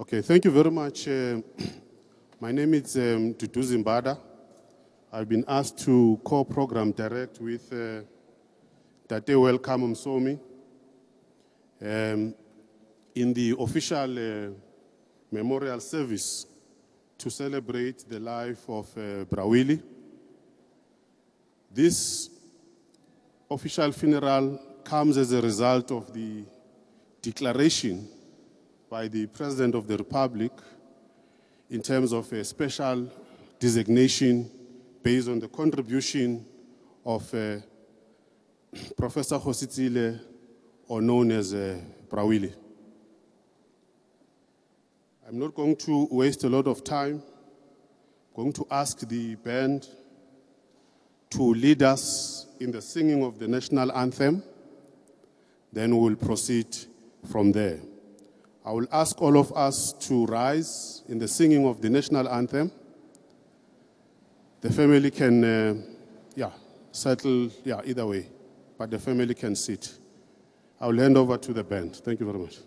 Okay, thank you very much. My name is Dudu Zimbada. I've been asked to co-program direct with Tate Welcome Msomi in the official memorial service to celebrate the life of Brawili. This official funeral comes as a result of the declaration by the President of the Republic in terms of a special designation based on the contribution of Professor Kgositsile, or known as Brawili. I'm not going to waste a lot of time. I'm going to ask the band to lead us in the singing of the national anthem. Then we'll proceed from there. I will ask all of us to rise in the singing of the national anthem. The family can, settle, either way, but the family can sit. I will hand over to the band. Thank you very much.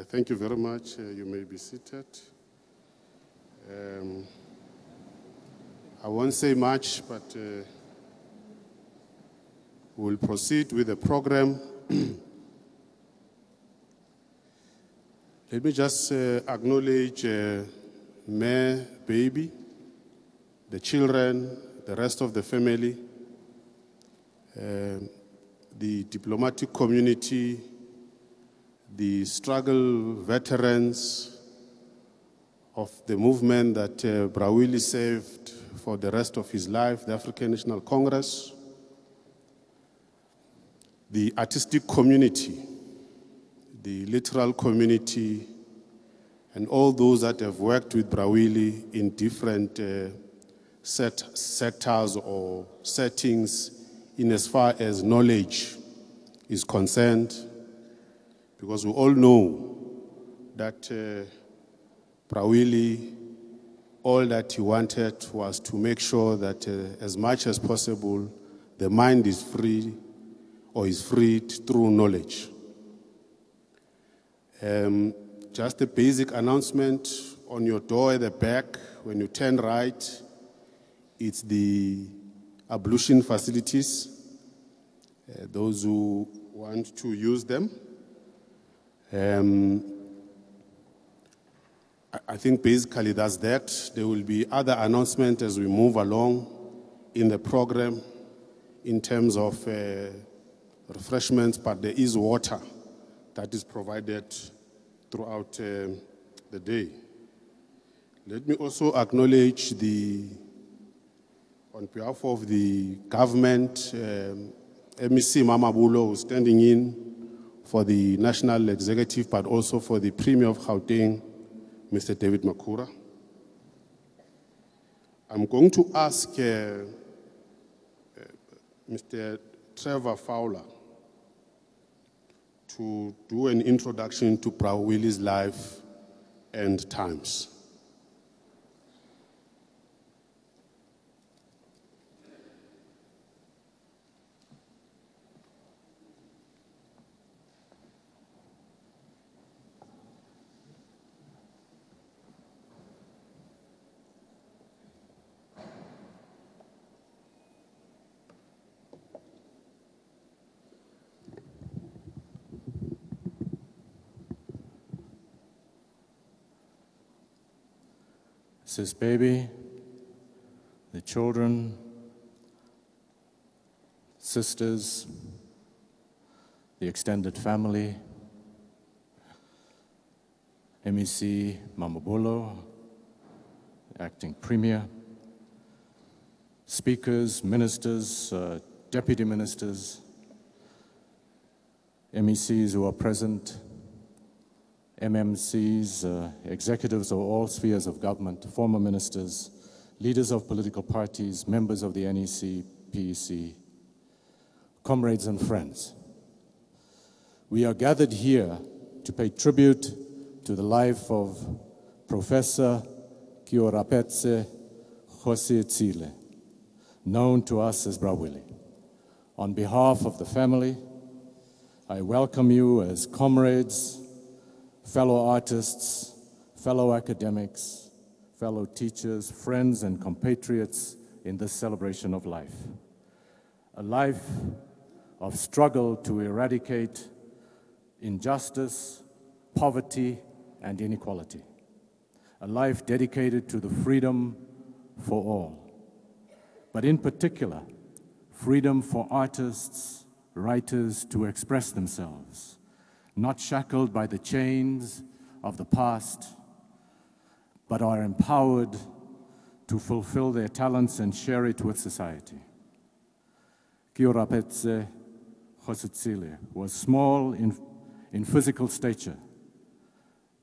Thank you very much. You may be seated. I won't say much, but we'll proceed with the program. Let me just acknowledge Mayor Baby, the children, the rest of the family, the diplomatic community, the struggle veterans of the movement that Brawili served for the rest of his life, the African National Congress, the artistic community, the literal community, and all those that have worked with Brawili in different sectors or settings in as far as knowledge is concerned, because we all know that Brawili, all that he wanted was to make sure that as much as possible, the mind is free or is freed through knowledge. Just a basic announcement on your door at the back, when you turn right, it's the ablution facilities, those who want to use them. I think basically that's that. There will be other announcements as we move along in the program in terms of refreshments, but there is water that is provided throughout the day. Let me also acknowledge on behalf of the government, MEC Mamabulo, who's standing in for the National Executive, but also for the Premier of Gauteng, Mr. David Makura. I'm going to ask Mr. Trevor Fowler to do an introduction to Brawili's life and times. Sis baby, the children, sisters, the extended family, MEC Mamabulo, acting premier, speakers, ministers, deputy ministers, MECs who are present, MMCs, executives of all spheres of government, former ministers, leaders of political parties, members of the NEC, PEC, comrades and friends. We are gathered here to pay tribute to the life of Professor Keorapetse Kgositsile, known to us as Brawili. On behalf of the family, I welcome you as comrades, fellow artists, fellow academics, fellow teachers, friends and compatriots in this celebration of life. A life of struggle to eradicate injustice, poverty, and inequality. A life dedicated to the freedom for all. But in particular, freedom for artists, writers to express themselves, not shackled by the chains of the past, but are empowered to fulfill their talents and share it with society. Keorapetse Kgositsile was small in physical stature,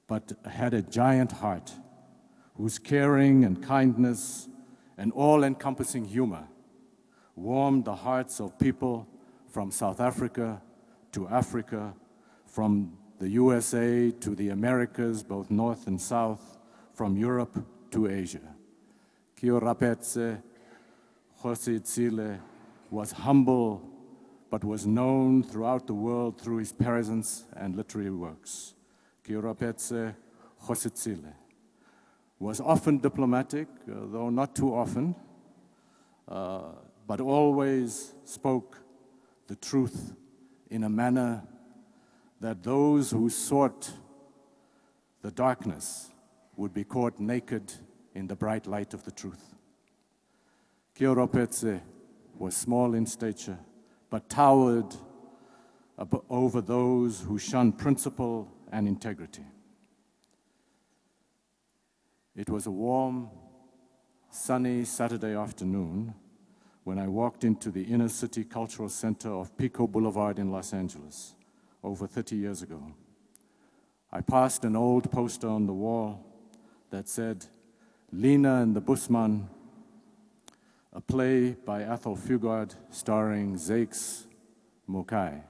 but had a giant heart whose caring and kindness and all-encompassing humor warmed the hearts of people from South Africa to Africa, from the USA to the Americas, both North and South, from Europe to Asia. Keorapetse Kgositsile was humble, but was known throughout the world through his presence and literary works. Keorapetse Kgositsile was often diplomatic, though not too often, but always spoke the truth in a manner that those who sought the darkness would be caught naked in the bright light of the truth. Keorapetse was small in stature, but towered over those who shunned principle and integrity. It was a warm, sunny Saturday afternoon when I walked into the inner city cultural center of Pico Boulevard in Los Angeles over 30 years ago. I passed an old poster on the wall that said, Lena and the Busman, a play by Athol Fugard starring Zakes Mukai,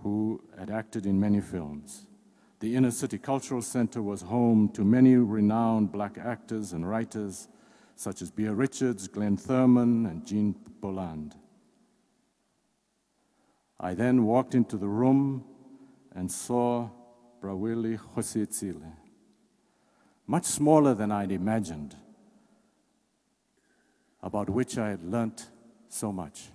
who had acted in many films. The Inner City Cultural Center was home to many renowned black actors and writers such as Bea Richards, Glenn Thurman, and Jean Boland. I then walked into the room and saw Keorapetse Kgositsile, much smaller than I'd imagined, about which I had learnt so much.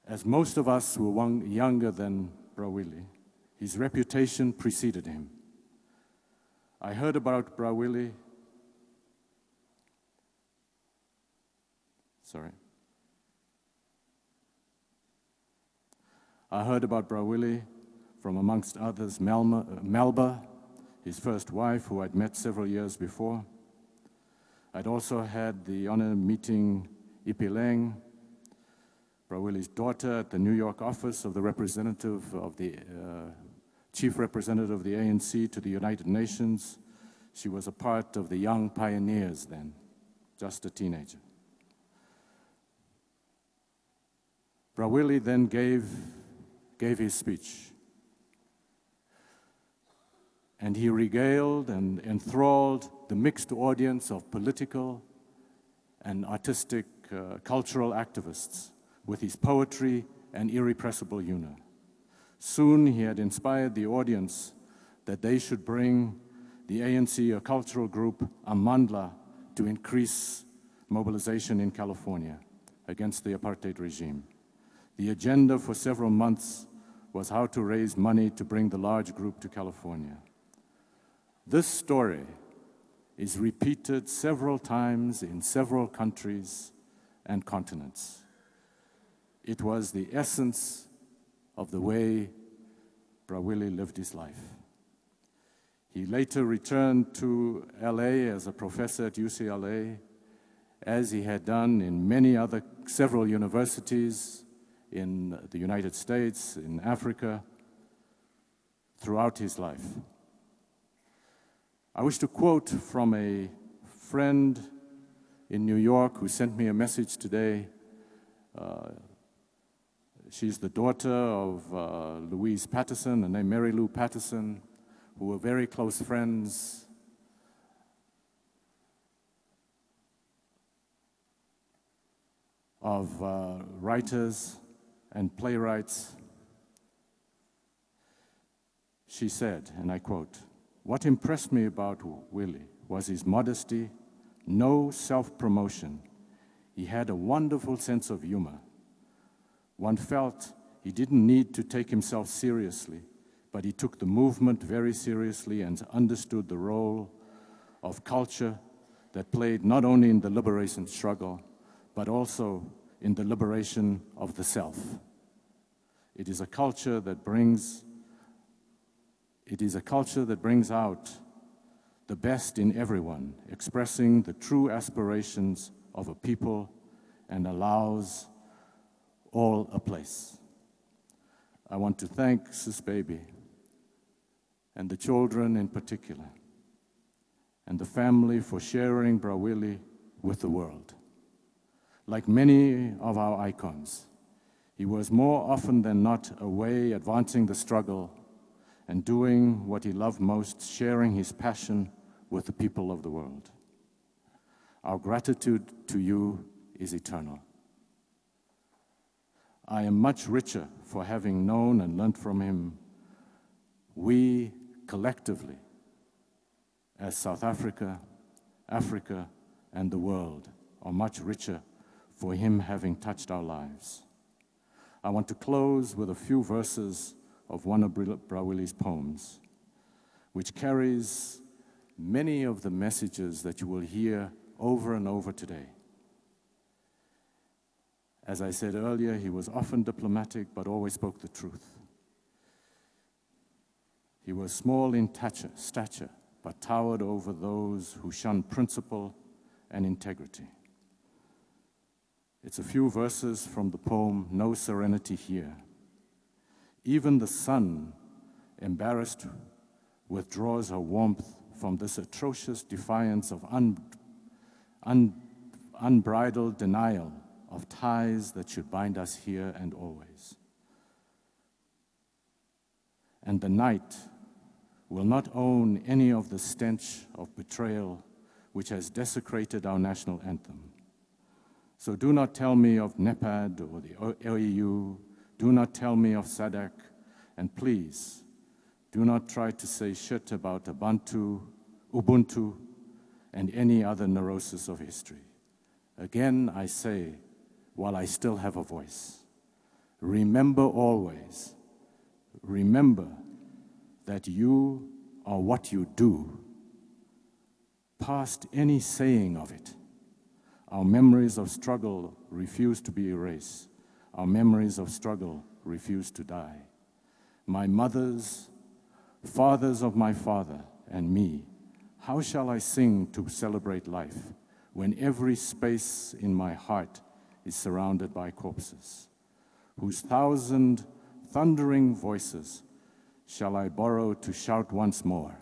As most of us were younger than Keorapetse, his reputation preceded him. I heard about Keorapetse from, amongst others, Melba, his first wife, who I'd met several years before. I'd also had the honor of meeting Ipileng, Keorapetse's daughter, at the New York office of the representative of the chief representative of the ANC to the United Nations. She was a part of the Young Pioneers then, just a teenager. Keorapetse then gave his speech, and he regaled and enthralled the mixed audience of political and artistic cultural activists with his poetry and irrepressible humor. Soon he had inspired the audience that they should bring the ANC, a cultural group, Amandla, to increase mobilization in California against the apartheid regime. The agenda for several months was how to raise money to bring the large group to California. This story is repeated several times in several countries and continents. It was the essence of the way Keorapetse lived his life. He later returned to LA as a professor at UCLA, as he had done in several universities in the United States, in Africa, throughout his life. I wish to quote from a friend in New York who sent me a message today. She's the daughter of Louise Patterson, and named Mary Lou Patterson, who were very close friends. Of writers and playwrights. She said, and I quote, "What impressed me about Willie was his modesty, no self-promotion. He had a wonderful sense of humor. One felt he didn't need to take himself seriously, but he took the movement very seriously and understood the role of culture that played not only in the liberation struggle, but also in the liberation of the self. It is a culture that brings out the best in everyone, expressing the true aspirations of a people and allows all a place." I want to thank Sis Baby and the children in particular, and the family for sharing Keorapetse with the world. Like many of our icons, he was more often than not away advancing the struggle and doing what he loved most, sharing his passion with the people of the world. Our gratitude to you is eternal. I am much richer for having known and learned from him. We collectively, as South Africa, Africa, and the world, are much richer for him having touched our lives. I want to close with a few verses of one of Keorapetse's poems, which carries many of the messages that you will hear over and over today. As I said earlier, he was often diplomatic, but always spoke the truth. He was small in stature, but towered over those who shunned principle and integrity. It's a few verses from the poem, No Serenity Here. Even the sun, embarrassed, withdraws her warmth from this atrocious defiance of unbridled denial of ties that should bind us here and always. And the night will not own any of the stench of betrayal which has desecrated our national anthem. So do not tell me of NEPAD or the AU, do not tell me of SADC, and please, do not try to say shit about Ubuntu, and any other neurosis of history. Again, I say, while I still have a voice, remember always, remember that you are what you do, past any saying of it. Our memories of struggle refuse to be erased. Our memories of struggle refuse to die. My mothers, fathers of my father, and me, how shall I sing to celebrate life when every space in my heart is surrounded by corpses, whose 1,000 thundering voices shall I borrow to shout once more,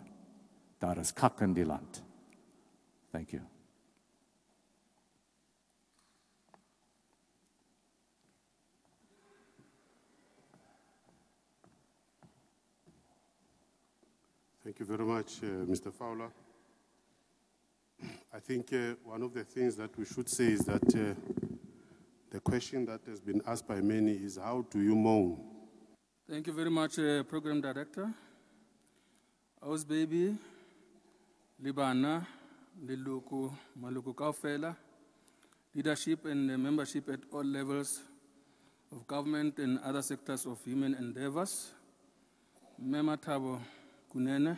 Daar is kak in die land. Thank you. Thank you very much, Mr. Fowler. I think one of the things that we should say is that the question that has been asked by many is, how do you mourn? Thank you very much, Program Director. Aus baby, Libana, Liluku, Maluku Kaufela, leadership and membership at all levels of government and other sectors of human endeavors. Mema Thabo Kunene,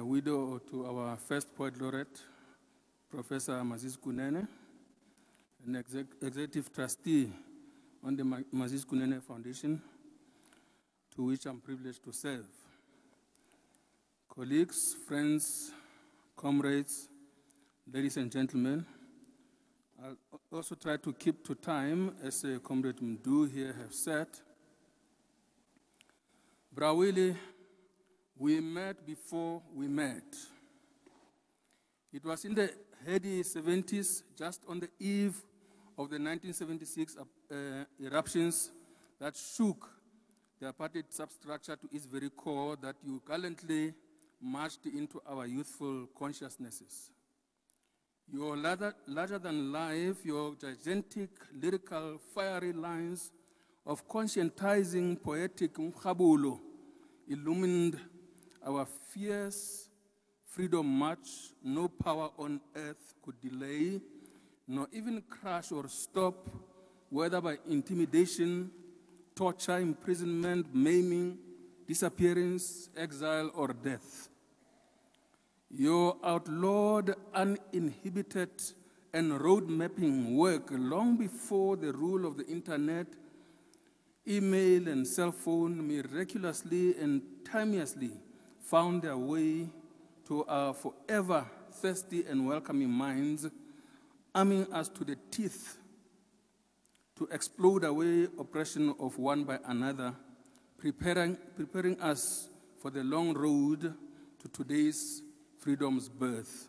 widow to our first poet laureate, Professor Mazis Kunene, an executive trustee on the Mazis Kunene Foundation, to which I'm privileged to serve. Colleagues, friends, comrades, ladies and gentlemen, I'll also try to keep to time, as Comrade Mdu here have said. Brawili, we met before we met. It was in the heady 70s, just on the eve of the 1976 eruptions that shook the apartheid substructure to its very core, that you gallantly marched into our youthful consciousnesses. Your larger than life, your gigantic, lyrical, fiery lines of conscientizing, poetic mkhabulo illumined our fierce freedom march. No power on earth could delay, nor even crush or stop, whether by intimidation, torture, imprisonment, maiming, disappearance, exile, or death. Your outlawed, uninhibited, and road mapping work long before the rule of the internet, email, and cell phone miraculously and timelessly found their way to our forever thirsty and welcoming minds, arming us to the teeth to explode away oppression of one by another, preparing us for the long road to today's freedom's birth.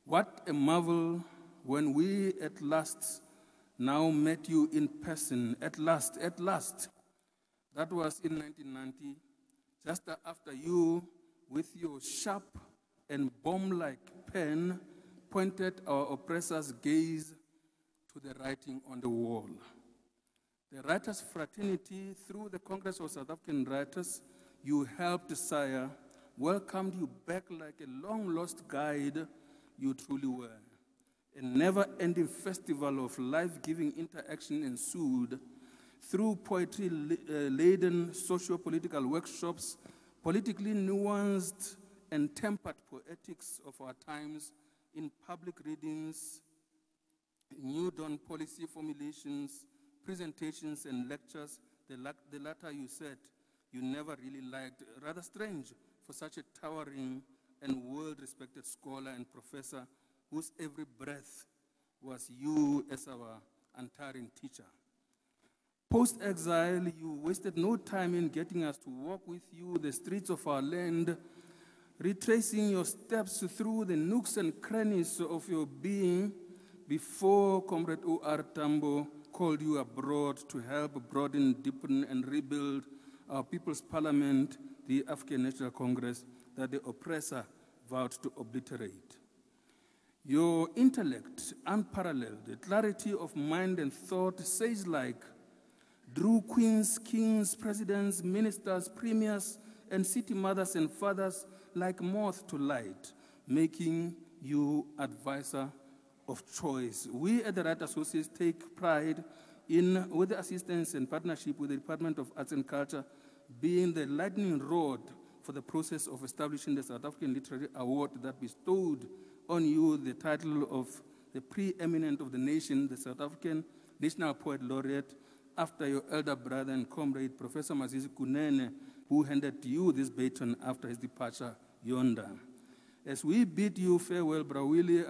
What a marvel when we at last now met you in person, at last. That was in 1990, just after you, with your sharp and bomb-like pen, pointed our oppressor's gaze to the writing on the wall. The Writers' Fraternity, through the Congress of South African Writers, you helped sire, welcomed you back like a long-lost guide you truly were. A never-ending festival of life-giving interaction ensued through poetry-laden socio-political workshops, politically nuanced and tempered poetics of our times in public readings, new dawn policy formulations, presentations, and lectures. The latter you said you never really liked. Rather strange for such a towering and world-respected scholar and professor whose every breath was you as our untiring teacher. Post-exile, you wasted no time in getting us to walk with you the streets of our land, retracing your steps through the nooks and crannies of your being before Comrade O.R. Tambo called you abroad to help broaden, deepen, and rebuild our People's Parliament, the African National Congress, that the oppressor vowed to obliterate. Your intellect, unparalleled, the clarity of mind and thought, sage-like, drew queens, kings, presidents, ministers, premiers, and city mothers and fathers like moth to light, making you advisor of choice. We at the Right Associates take pride in, with the assistance and partnership with the Department of Arts and Culture, being the lightning rod for the process of establishing the South African Literary Award that bestowed on you the title of the preeminent of the nation, the South African National Poet Laureate, after your elder brother and comrade, Professor Mazizi Kunene, who handed you this baton after his departure yonder. As we bid you farewell, Brawili,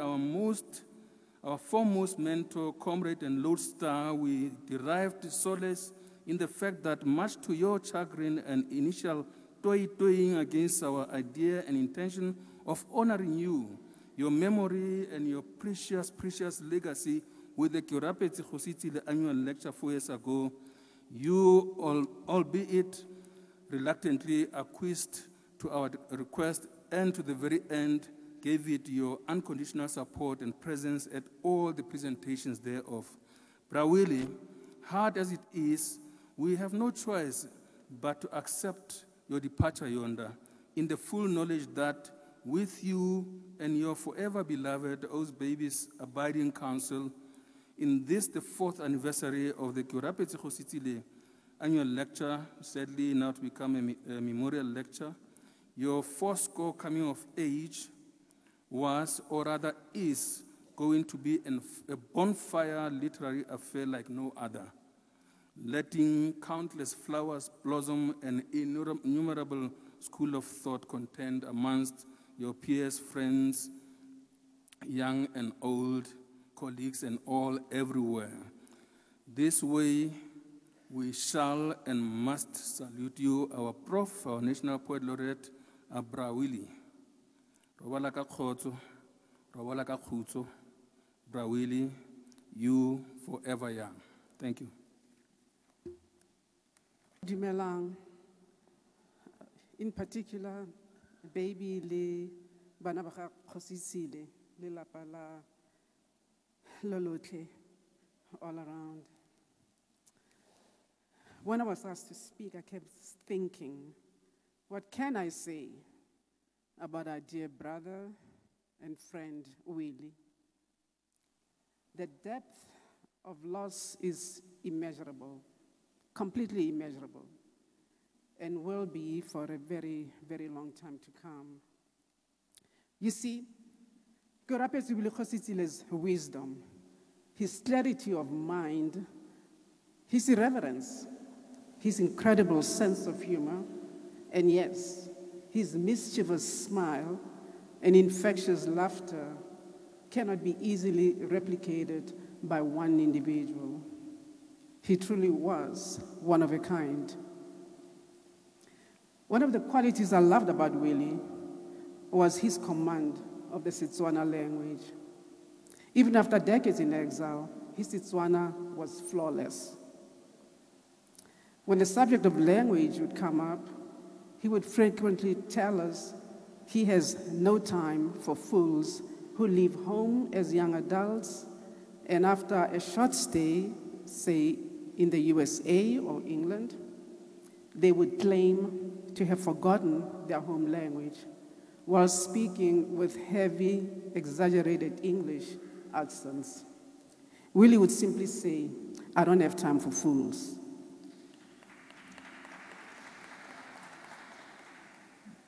our foremost mentor, comrade, and lodestar, we derived solace in the fact that much to your chagrin and initial toying against our idea and intention of honoring you, your memory and your precious, precious legacy with the Keorapetse Kgositsile annual lecture 4 years ago, you, albeit reluctantly, acquiesced to our request and to the very end gave it your unconditional support and presence at all the presentations thereof. Brawili, hard as it is, we have no choice but to accept your departure yonder in the full knowledge that with you and your forever beloved O's Babies abiding counsel, in this, the 4th anniversary of the Keorapetse Kgositsile annual lecture, sadly now to become a memorial lecture, your 4th coming of age was, or rather is, going to be a bonfire literary affair like no other, letting countless flowers blossom and innumerable school of thought contend amongst your peers, friends, young and old, colleagues and all everywhere. This way, we shall and must salute you, our Prof, our National Poet Laureate, Brawili. Robala ka khotso, robala ka khutso, Brawili, you forever young. Thank you. Dumelang, in particular, baby le bana ba ga Kgositsile le lapa la lolotle all around. When I was asked to speak, I kept thinking, what can I say about our dear brother and friend, Willie? The depth of loss is immeasurable, completely immeasurable, and will be for a very, very long time to come. You see, Keorapetse Kgositsile's wisdom, his clarity of mind, his irreverence, his incredible sense of humor, and yes, his mischievous smile and infectious laughter cannot be easily replicated by one individual. He truly was one of a kind. One of the qualities I loved about Willie was his command of the Setswana language. Even after decades in exile, his Setswana was flawless. When the subject of language would come up, he would frequently tell us he has no time for fools who leave home as young adults and after a short stay, say in the USA or England, they would claim to have forgotten their home language while speaking with heavy, exaggerated English accents. Willie would simply say, "I don't have time for fools."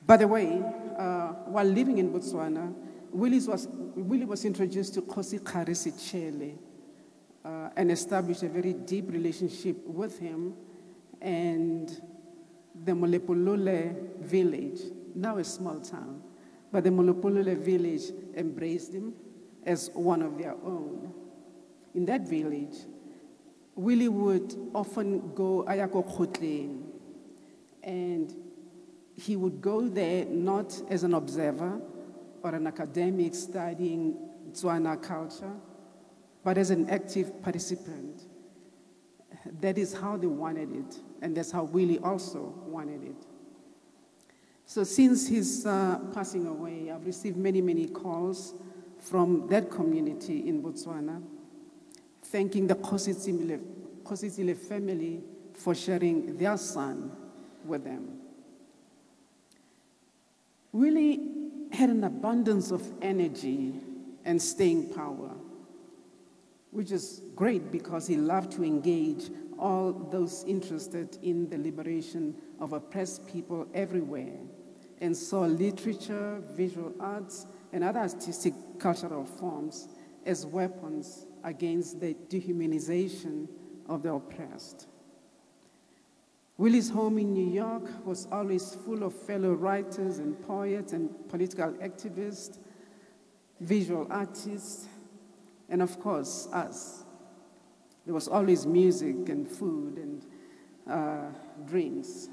By the way, while living in Botswana, Willie was introduced to Keorapetse Kgositsile and established a very deep relationship with him and the Molepolole village, now a small town, but the Molepolole village embraced him as one of their own. In that village, Willie would often go ayako khotleng, and he would go there not as an observer or an academic studying Tswana culture, but as an active participant. That is how they wanted it, and that's how Willie also wanted it. So since his passing away, I've received many, many calls from that community in Botswana, thanking the Kgositsile family for sharing their son with them. Willie had an abundance of energy and staying power, which is great because he loved to engage all those interested in the liberation of oppressed people everywhere, and saw literature, visual arts, and other artistic cultural forms as weapons against the dehumanization of the oppressed. Willie's home in New York was always full of fellow writers and poets and political activists, visual artists, and of course, us. There was always music and food and drinks.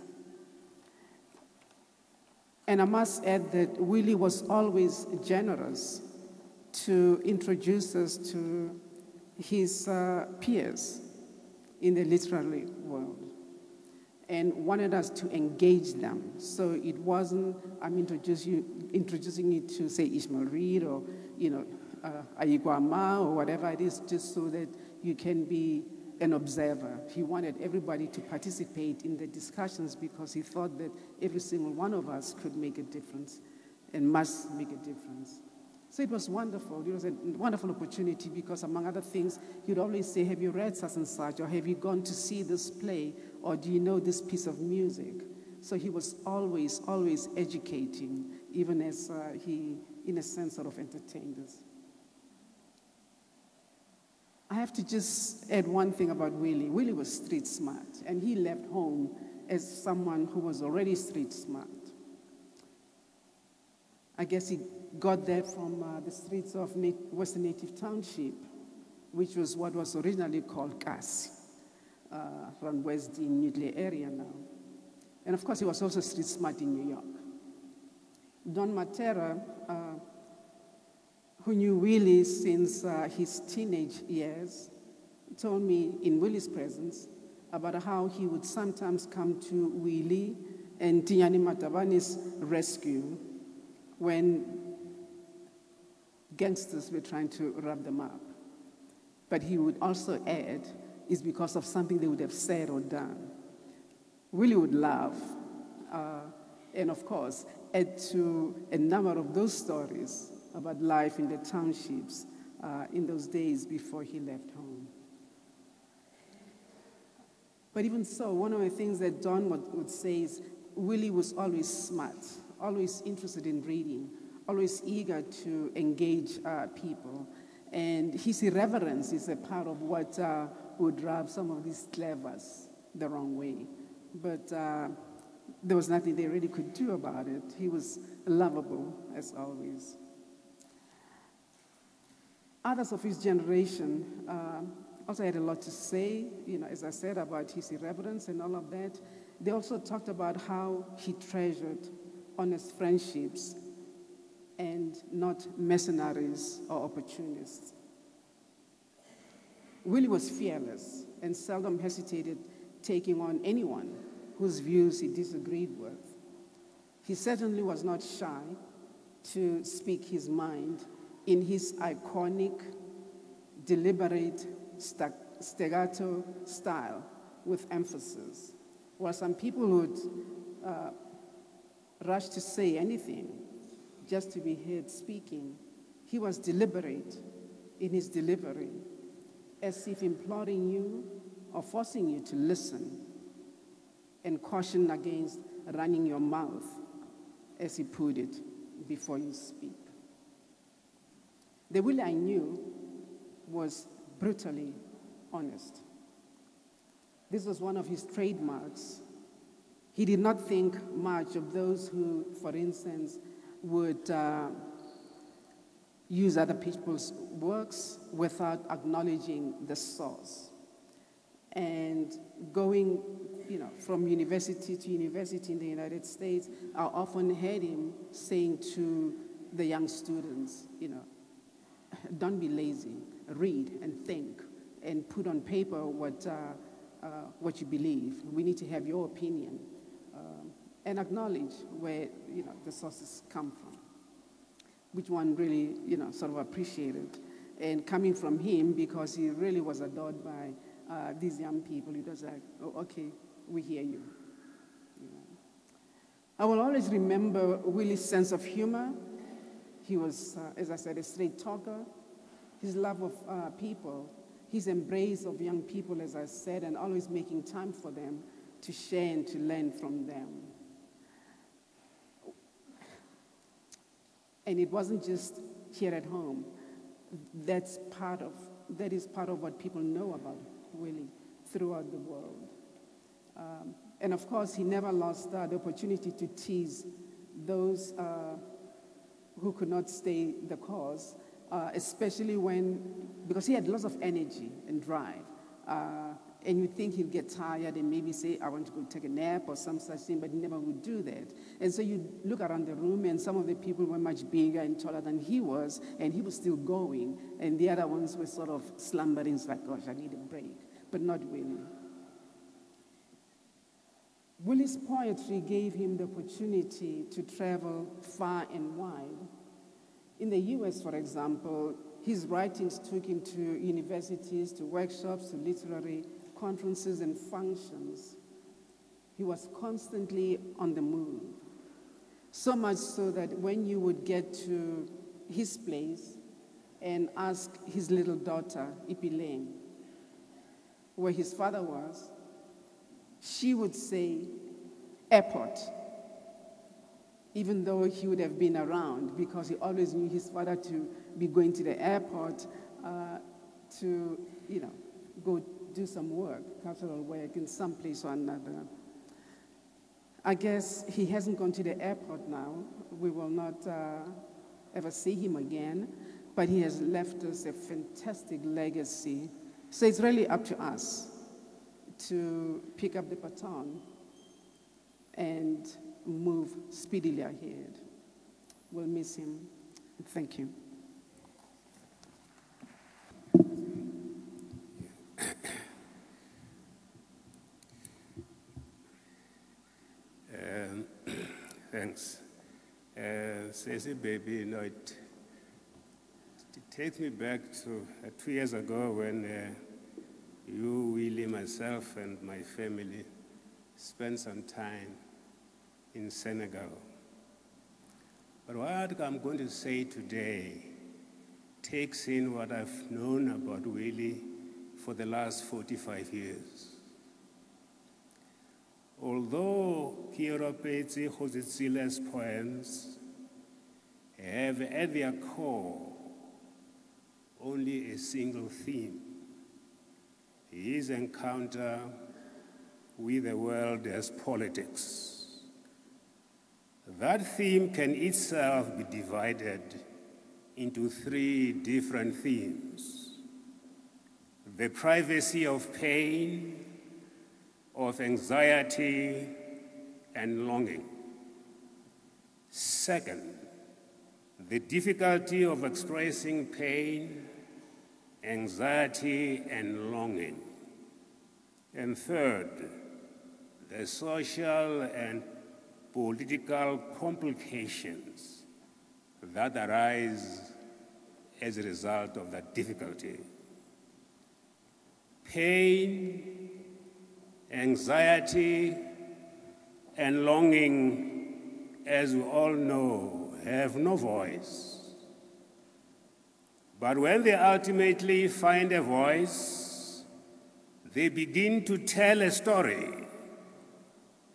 And I must add that Willie was always generous to introduce us to his peers in the literary world and wanted us to engage them. So it wasn't, I'm introducing you to, say, Ishmael Reed or, Ayiguama or whatever it is, just so that you can be an observer. He wanted everybody to participate in the discussions because he thought that every single one of us could make a difference and must make a difference. So it was wonderful. It was a wonderful opportunity because, among other things, he'd always say, have you read such and such, or have you gone to see this play, or do you know this piece of music? So he was always, always educating, even as he, in a sense, sort of entertained us. I have to just add one thing about Willie. Willie was street smart, and he left home as someone who was already street smart. I guess he got that from the streets of Western Native Township, which was what was originally called Kasi, around West Dean nuclear area now. And of course, he was also street smart in New York. Don Matera, who knew Willie since his teenage years, told me in Willie's presence about how he would sometimes come to Willie and Tinyani Matabani's rescue when gangsters were trying to rough them up. But he would also add, it's because of something they would have said or done. Willie would laugh, and of course, add to a number of those stories about life in the townships in those days before he left home. But even so, one of the things that Don would say is Willie was always smart, always interested in reading, always eager to engage people. And his irreverence is a part of what would rub some of these clevers the wrong way. But there was nothing they really could do about it. He was lovable, as always. Others of his generation also had a lot to say, as I said, about his irreverence and all of that. They also talked about how he treasured honest friendships and not mercenaries or opportunists. Willie was fearless and seldom hesitated taking on anyone whose views he disagreed with. He certainly was not shy to speak his mind in his iconic, deliberate, staccato style with emphasis. While some people would rush to say anything just to be heard speaking, he was deliberate in his delivery, as if imploring you or forcing you to listen and caution against running your mouth, as he put it. before you speak. The Willie I knew was brutally honest. This was one of his trademarks. He did not think much of those who, for instance, would use other people's works without acknowledging the source. And going, from university to university in the United States, I often heard him saying to the young students, don't be lazy, read and think, and put on paper what you believe. We need to have your opinion, and acknowledge where the sources come from, which one really sort of appreciated. And coming from him, because he really was adored by these young people, it was like, oh, okay, we hear you. I will always remember Willie's sense of humor. He was, as I said, a straight talker. His love of people, his embrace of young people, as I said, and always making time for them to share and to learn from them. And it wasn't just here at home. That is part of what people know about Willie throughout the world. And of course, he never lost the opportunity to tease those who could not stay the course, especially because he had lots of energy and drive. And you think he'd get tired and maybe say, I want to go take a nap or some such thing, but he never would do that. And so you look around the room, and some of the people were much bigger and taller than he was, and he was still going. And the other ones were sort of slumbering, it's like, gosh, I need a break. But not Willie. Willie's poetry gave him the opportunity to travel far and wide. In the US, for example, his writings took him to universities, to workshops, to literary conferences and functions. He was constantly on the move. So much so that when you would get to his place and ask his little daughter, Ipileng, where his father was, she would say, airport, even though he would have been around, because he always knew his father to be going to the airport to, go do some work, cultural work in some place or another. I guess he hasn't gone to the airport now. We will not ever see him again, but he has left us a fantastic legacy. So it's really up to us to pick up the baton and move speedily ahead. We'll miss him. Thank you. Thanks. Ceci, baby, it takes me back to 2 years ago when you, Willie, myself, and my family spent some time in Senegal. But what I'm going to say today takes in what I've known about Willie for the last 45 years. Although Keorapetse Kgositsile's poems have at their core only a single theme, his encounter with the world as politics. That theme can itself be divided into 3 different themes: the privacy of pain, of anxiety and longing. Second, the difficulty of expressing pain, anxiety and longing. And third, the social and political complications that arise as a result of that difficulty. Pain, anxiety, and longing, as we all know, have no voice. But when they ultimately find a voice, they begin to tell a story,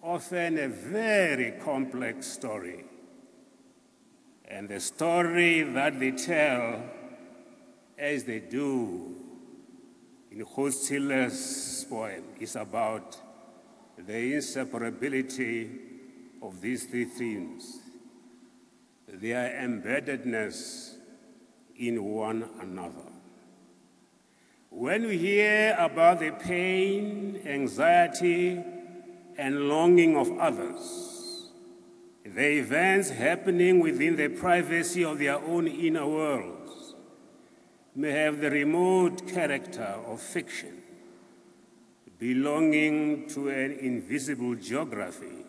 often a very complex story. And the story that they tell, as they do in Kgositsile's poem, is about the inseparability of these three themes, their embeddedness in one another. When we hear about the pain, anxiety, and longing of others, the events happening within the privacy of their own inner worlds may have the remote character of fiction, belonging to an invisible geography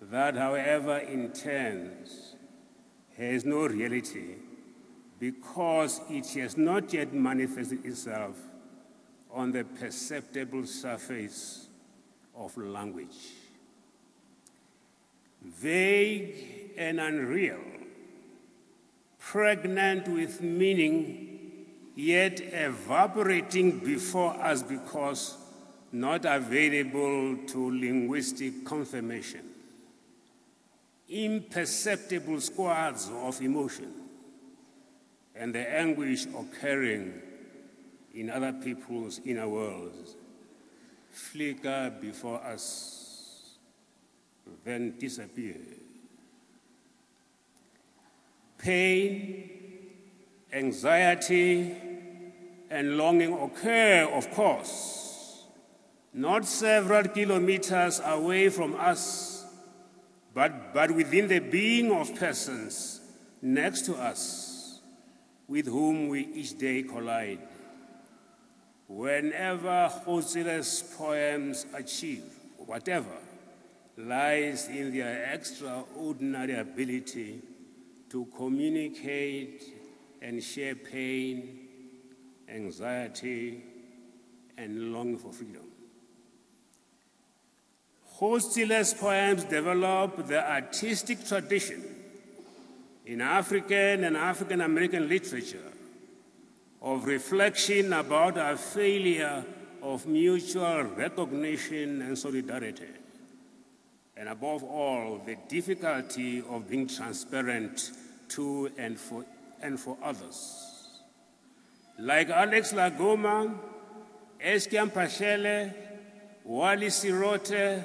that, however intense, has no reality because it has not yet manifested itself on the perceptible surface of language. Vague and unreal, pregnant with meaning, yet evaporating before us because not available to linguistic confirmation. Imperceptible squads of emotion and the anguish occurring in other people's inner worlds flicker before us, then disappear. Pain, anxiety, and longing occur, of course, not several kilometers away from us, but within the being of persons next to us, with whom we each day collide. Whenever Kgositsile's poems achieve whatever lies in their extraordinary ability to communicate and share pain, anxiety, and longing for freedom. Kgositsile's poems develop the artistic tradition in African and African American literature of reflection about our failure of mutual recognition and solidarity, and above all, the difficulty of being transparent to and for others. Like Alex Lagoma, Eskian Pashele, Wally Sirote,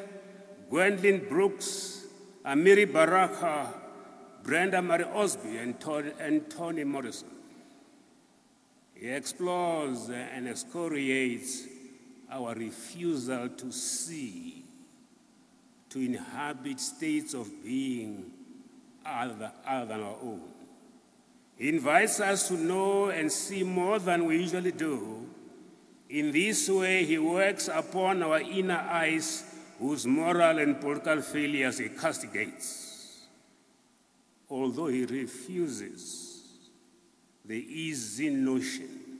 Gwendolyn Brooks, Amiri Baraka, Brenda Marie Osby, and Toni Morrison. He explores and excoriates our refusal to see, to inhabit states of being other than our own. He invites us to know and see more than we usually do. In this way, he works upon our inner eyes, whose moral and political failures he castigates. Although he refuses the easy notion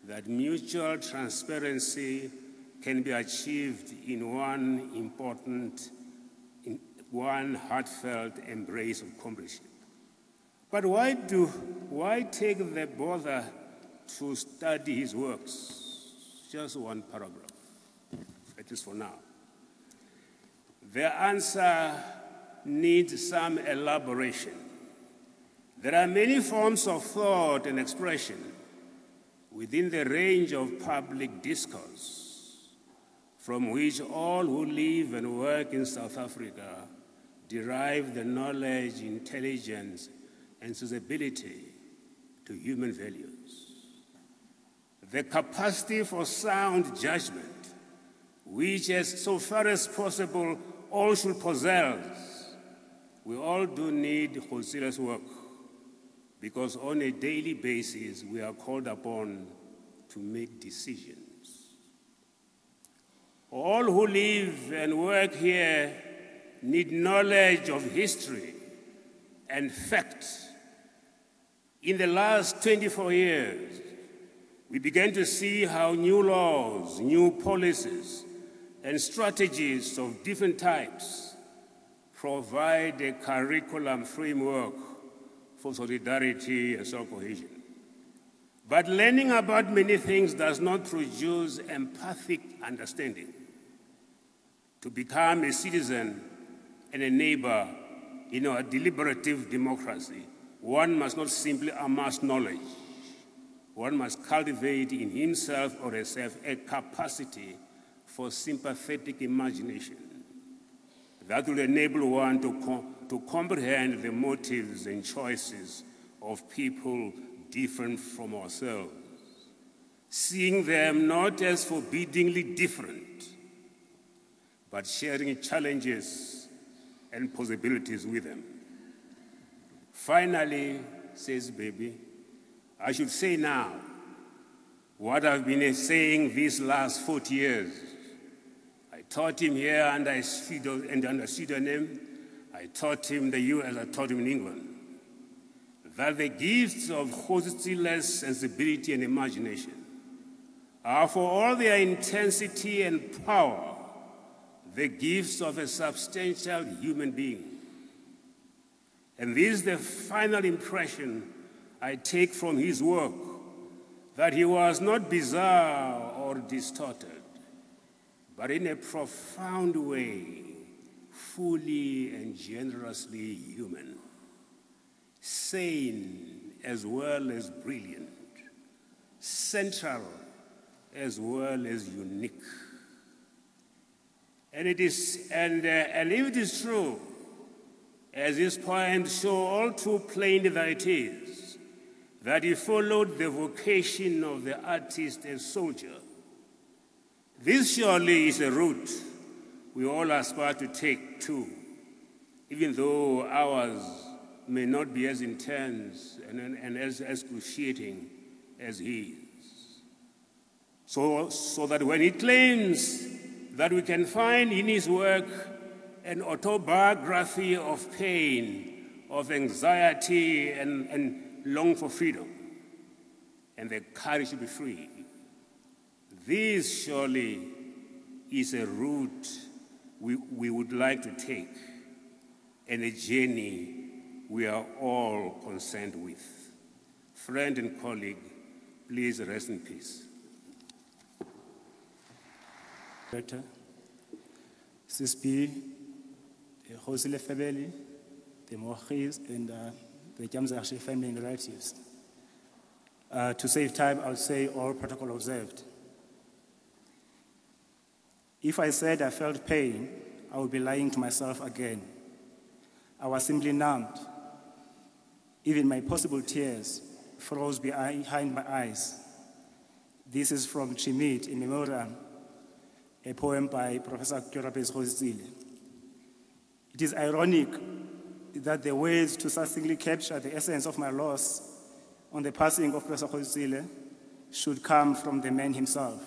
that mutual transparency can be achieved in one heartfelt embrace of comradeship. But why take the bother to study his works? Just one paragraph, at least for now. The answer needs some elaboration. There are many forms of thought and expression within the range of public discourse, from which all who live and work in South Africa derive the knowledge, intelligence, and sensibility to human values. The capacity for sound judgment, which, as so far as possible, all should possess. We all do need Kgositsile's work, because on a daily basis, we are called upon to make decisions. All who live and work here need knowledge of history and facts. In the last 24 years, we began to see how new laws, new policies, and strategies of different types provide a curriculum framework for solidarity and social cohesion. But learning about many things does not produce empathic understanding. To become a citizen and a neighbor in our deliberative democracy, one must not simply amass knowledge. One must cultivate in himself or herself a capacity for sympathetic imagination that will enable one to comprehend the motives and choices of people different from ourselves, seeing them not as forbiddingly different, but sharing challenges and possibilities with them. Finally, says Baby, I should say now what I've been saying these last 40 years. I taught him here under a pseudonym. I taught him in the US, I taught him in England. That the gifts of Kgositsile's sensibility and imagination are, for all their intensity and power, the gifts of a substantial human being. And this is the final impression I take from his work, that he was not bizarre or distorted, but in a profound way, fully and generously human, sane as well as brilliant, central as well as unique. And if it is true, as his poems show all too plainly that it is, that he followed the vocation of the artist and soldier, this surely is a route we all aspire to take too, even though ours may not be as intense and as excruciating as his. So that when he claims that we can find in his work an autobiography of pain, of anxiety, and long for freedom, and the courage to be free, this surely is a route we would like to take, and a journey we are all concerned with. Friend and colleague, please rest in peace. Director, Sis B, the Kgositsile family, the Mochis, and the Jamzashi family and relatives. To save time, I'll say all protocol observed. If I said I felt pain, I would be lying to myself again. I was simply numbed. Even my possible tears froze behind my eyes. This is from Chimit in Memoriam, a poem by Professor Keorapetse Kgositsile. It is ironic that the words to succinctly capture the essence of my loss on the passing of Professor Kgositsile should come from the man himself.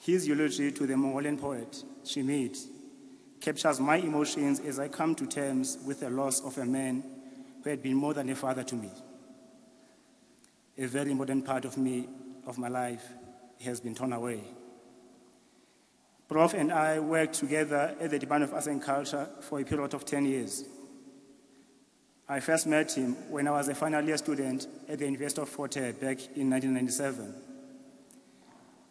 His eulogy to the Mongolian poet, Chimit, captures my emotions as I come to terms with the loss of a man who had been more than a father to me. A very important part of my life, has been torn away. Prof and I worked together at the Department of Arts and Culture for a period of 10 years. I first met him when I was a final year student at the University of Fort Hare back in 1997.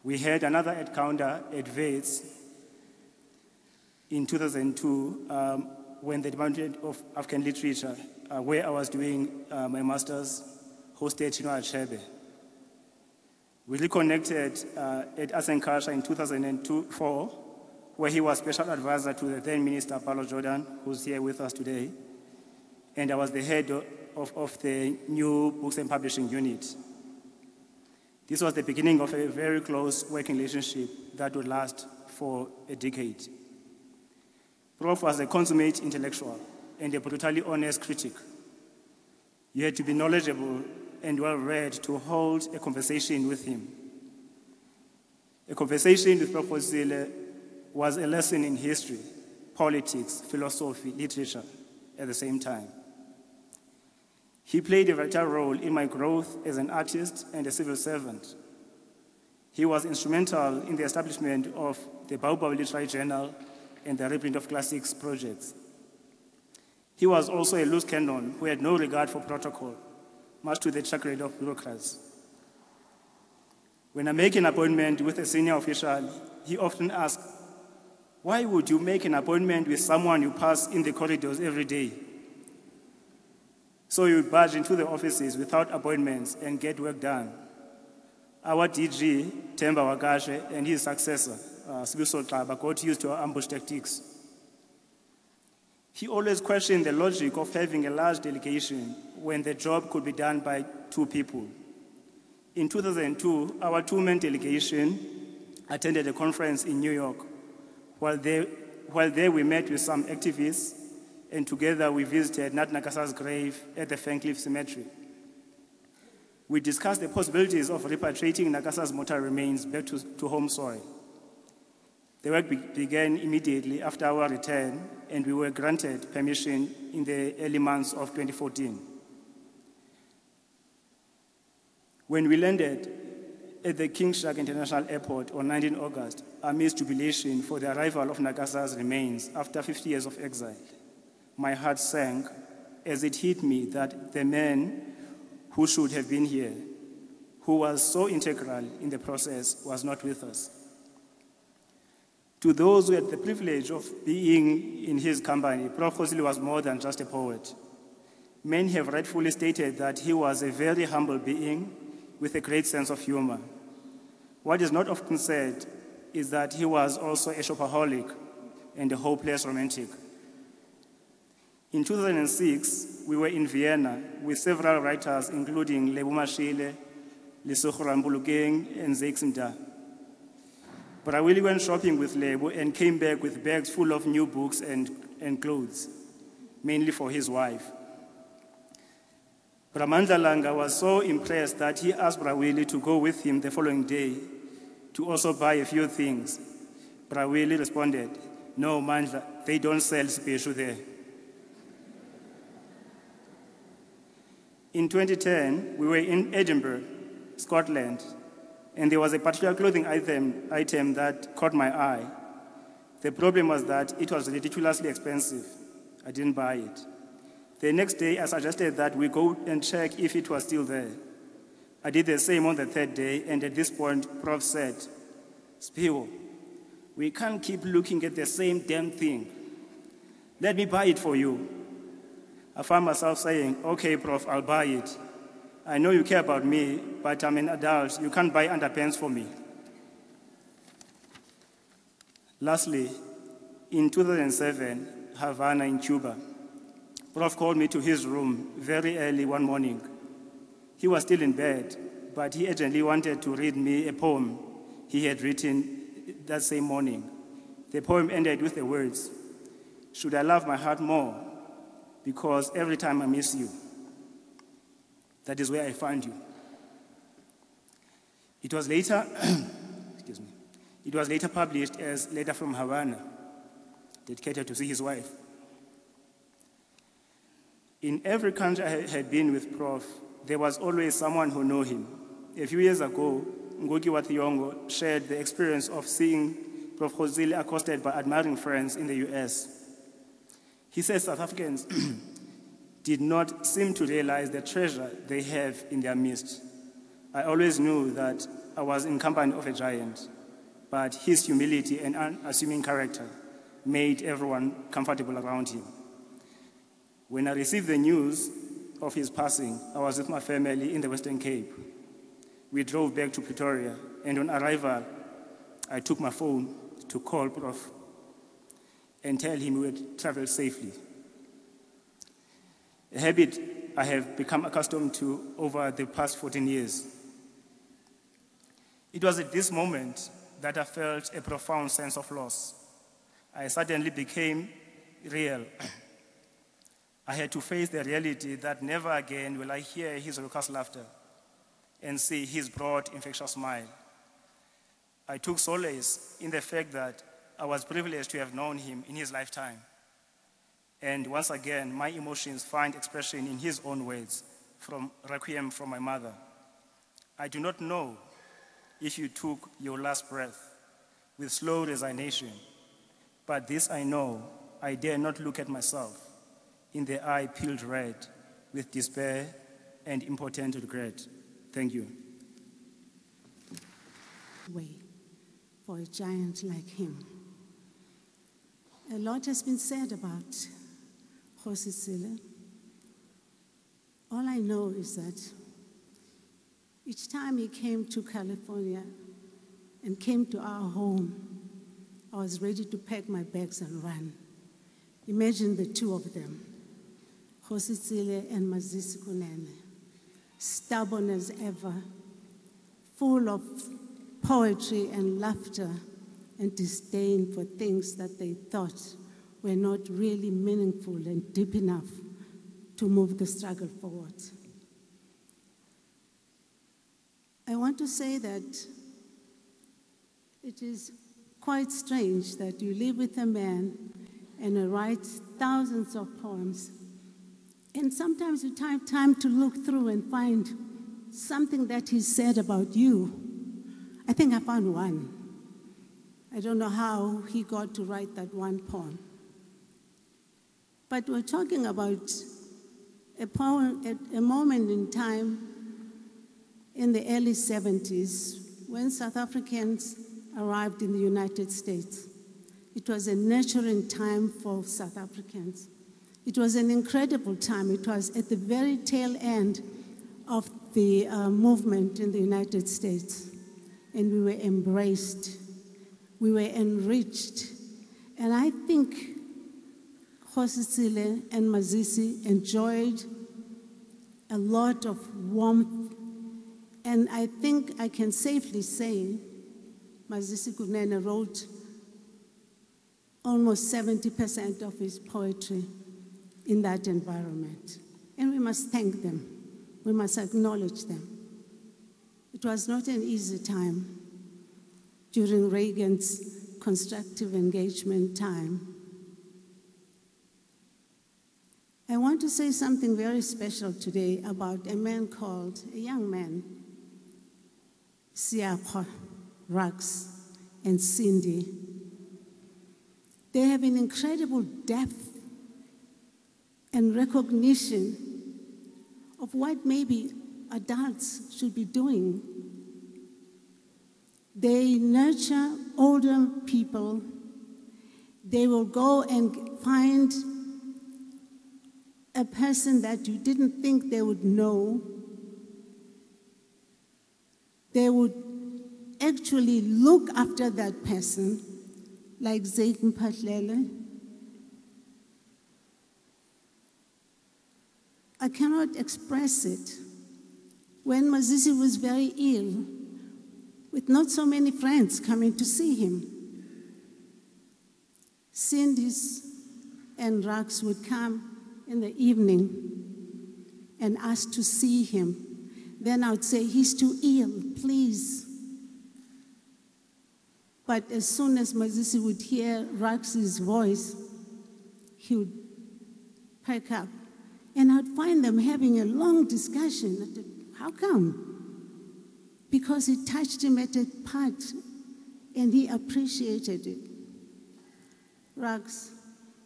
We had another encounter at Wits in 2002 when the Department of African Literature, where I was doing my master's, hosted Chino Achebe. We reconnected at Arts and Culture in 2004, where he was special advisor to the then Minister Paulo Jordan, who's here with us today, and I was the head of the new Books and Publishing Unit. This was the beginning of a very close working relationship that would last for a decade. Prof was a consummate intellectual and a brutally honest critic. You had to be knowledgeable and well-read to hold a conversation with him. A conversation with Prof. Kgositsile was a lesson in history, politics, philosophy, literature at the same time. He played a vital role in my growth as an artist and a civil servant. He was instrumental in the establishment of the Baobab Literary Journal and the reprint of classics projects. He was also a loose cannon who had no regard for protocol, much to the chagrin of bureaucrats. When I make an appointment with a senior official, he often asks, Why would you make an appointment with someone you pass in the corridors every day? So you barge into the offices without appointments and get work done. Our DG, Themba Wakashe, and his successor, Sibuso Tlaba, got used to our ambush tactics. He always questioned the logic of having a large delegation when the job could be done by 2 people. In 2002, our 2-man delegation attended a conference in New York. While there we met with some activists, and together we visited Nat Nakasa's grave at the Fancliff Cemetery. We discussed the possibilities of repatriating Nakasa's mortal remains back to home soil. The work began immediately after our return, and we were granted permission in the early months of 2014. When we landed at the King Shaka International Airport on 19 August, amidst jubilation for the arrival of Nakasa's remains after 50 years of exile, my heart sank as it hit me that the man who should have been here, who was so integral in the process, was not with us. To those who had the privilege of being in his company, Prof. Kgositsile was more than just a poet. Many have rightfully stated that he was a very humble being with a great sense of humor. What is not often said is that he was also a shopaholic and a hopeless romantic. In 2006, we were in Vienna with several writers, including Lebo Mashile, Lesego Rambulukeng, and Zakes Mda. Brawili went shopping with Lebo and came back with bags full of new books and clothes, mainly for his wife. Bramandla Langa was so impressed that he asked Brawili to go with him the following day to also buy a few things. Brawili responded, "No, Mandla, they don't sell special there." In 2010, we were in Edinburgh, Scotland, and there was a particular clothing item that caught my eye. The problem was that it was ridiculously expensive. I didn't buy it. The next day, I suggested that we go and check if it was still there. I did the same on the 3rd day, and at this point, Prof said, "Spiwo, we can't keep looking at the same damn thing. Let me buy it for you." I found myself saying, "Okay, Prof, I'll buy it. I know you care about me, but I'm an adult. You can't buy underpants for me." Lastly, in 2007, Havana in Cuba, Prof called me to his room very early one morning. He was still in bed, but he urgently wanted to read me a poem he had written that same morning. The poem ended with the words, "Should I love my heart more? Because every time I miss you, that is where I find you." It was later, it was later published as Letter from Havana, dedicated to see his wife. In every country I had been with Prof, there was always someone who knew him. A few years ago, Ngoki Wathiongo shared the experience of seeing Prof Kgositsile accosted by admiring friends in the US. He says South Africans did not seem to realize the treasure they have in their midst. I always knew that I was in company of a giant, but his humility and unassuming character made everyone comfortable around him. When I received the news of his passing, I was with my family in the Western Cape. We drove back to Pretoria, and on arrival, I took my phone to call Prof and tell him we would travel safely. A habit I have become accustomed to over the past 14 years. It was at this moment that I felt a profound sense of loss. I suddenly became real. I had to face the reality that never again will I hear his raucous laughter and see his broad, infectious smile. I took solace in the fact that I was privileged to have known him in his lifetime. And once again, my emotions find expression in his own words from Requiem from my mother. I do not know if you took your last breath with slow resignation, but this I know, I dare not look at myself in the eye peeled red with despair and impotent regret. Thank you. Way for a giant like him. A lot has been said about Kgositsile. All I know is that each time he came to California and came to our home, I was ready to pack my bags and run. Imagine the two of them, Kgositsile and Mazisi Kunene, stubborn as ever, full of poetry and laughter and disdain for things that they thought were not really meaningful and deep enough to move the struggle forward. I want to say that it is quite strange that you live with a man and he writes thousands of poems, and sometimes you take time to look through and find something that he said about you. I think I found one. I don't know how he got to write that one poem. But we're talking about a poem at a moment in time in the early 70s when South Africans arrived in the United States. It was a nurturing time for South Africans. It was an incredible time. It was at the very tail end of the movement in the United States. And we were embraced. We were enriched. And I think Kgositsile and Mazisi enjoyed a lot of warmth. And I think I can safely say Mazisi Kunene wrote almost 70% of his poetry in that environment. And we must thank them. We must acknowledge them. It was not an easy time during Reagan's constructive engagement time. I want to say something very special today about a man called, a young man, Siapho, Rax, and Cindy. They have an incredible depth and recognition of what maybe adults should be doing. They nurture older people. They will go and find a person that you didn't think they would know. They would actually look after that person, like Zaid Mpatlele. I cannot express it. When Mazisi was very ill, with not so many friends coming to see him, Cindy's and Rax would come in the evening and ask to see him. Then I would say, he's too ill, please. But as soon as Mazisi would hear Rax's voice, he would perk up. And I'd find them having a long discussion. I said, how come? Because it touched him at a part, and he appreciated it. Rax,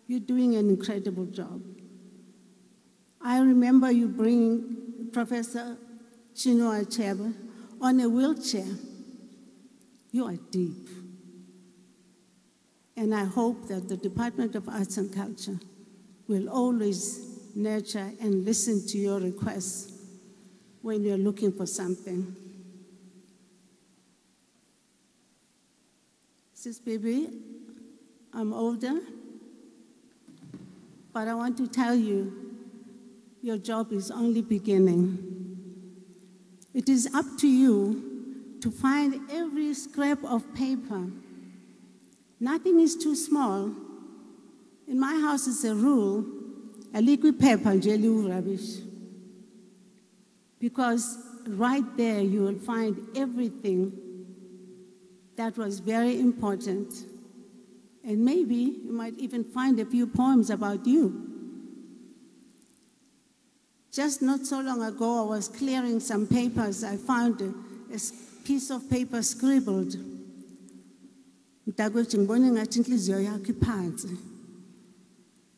you're doing an incredible job. I remember you bringing Professor Chinua Achebe on a wheelchair. You are deep. And I hope that the Department of Arts and Culture will always nurture and listen to your requests when you're looking for something. Sis baby, I'm older, but I want to tell you, your job is only beginning. It is up to you to find every scrap of paper. Nothing is too small. In my house, it's a rule, a liquid paper, jelly rubbish. Because right there, you will find everything that was very important. And maybe you might even find a few poems about you. Just not so long ago, I was clearing some papers. I found a piece of paper scribbled. Mntakwethu ngibona ngathi inhliziyo yakho iphansi.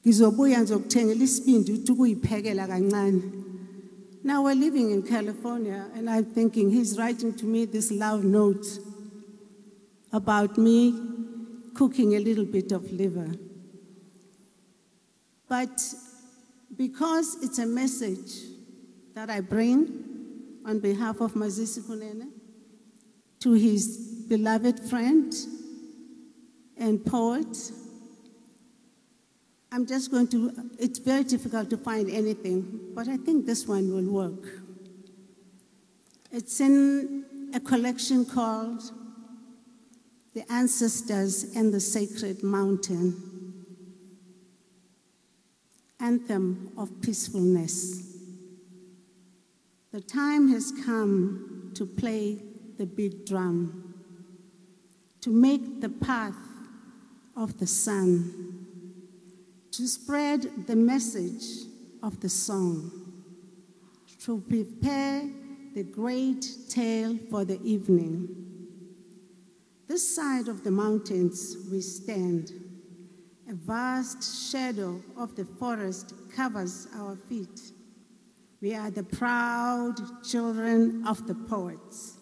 Ngizobuya ngizokuthengela isibindi uthi ukuyiphekela kancane. Now we're living in California, and I'm thinking he's writing to me this love note about me cooking a little bit of liver. But because it's a message that I bring on behalf of Mazisi Kunene to his beloved friend and poet, I'm just going to, it's very difficult to find anything, but I think this one will work. It's in a collection called The Ancestors and the Sacred Mountain, Anthem of Peacefulness. The time has come to play the big drum, to make the path of the sun, to spread the message of the song, to prepare the great tale for the evening. This side of the mountains we stand. A vast shadow of the forest covers our feet. We are the proud children of the poets.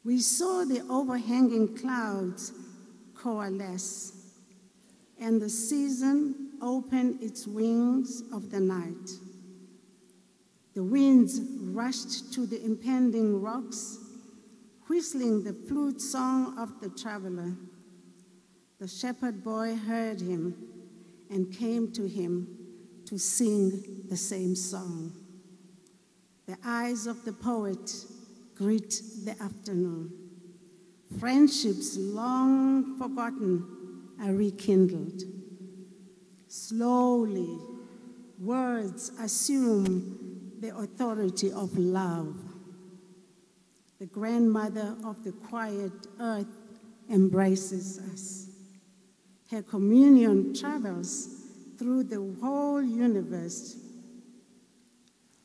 We saw the overhanging clouds coalesce, and the season opened its wings of the night. The winds rushed to the impending rocks, whistling the flute song of the traveler. The shepherd boy heard him and came to him to sing the same song. The eyes of the poet greet the afternoon. Friendships long forgotten are rekindled. Slowly, words assume the authority of love. The grandmother of the quiet earth embraces us. Her communion travels through the whole universe.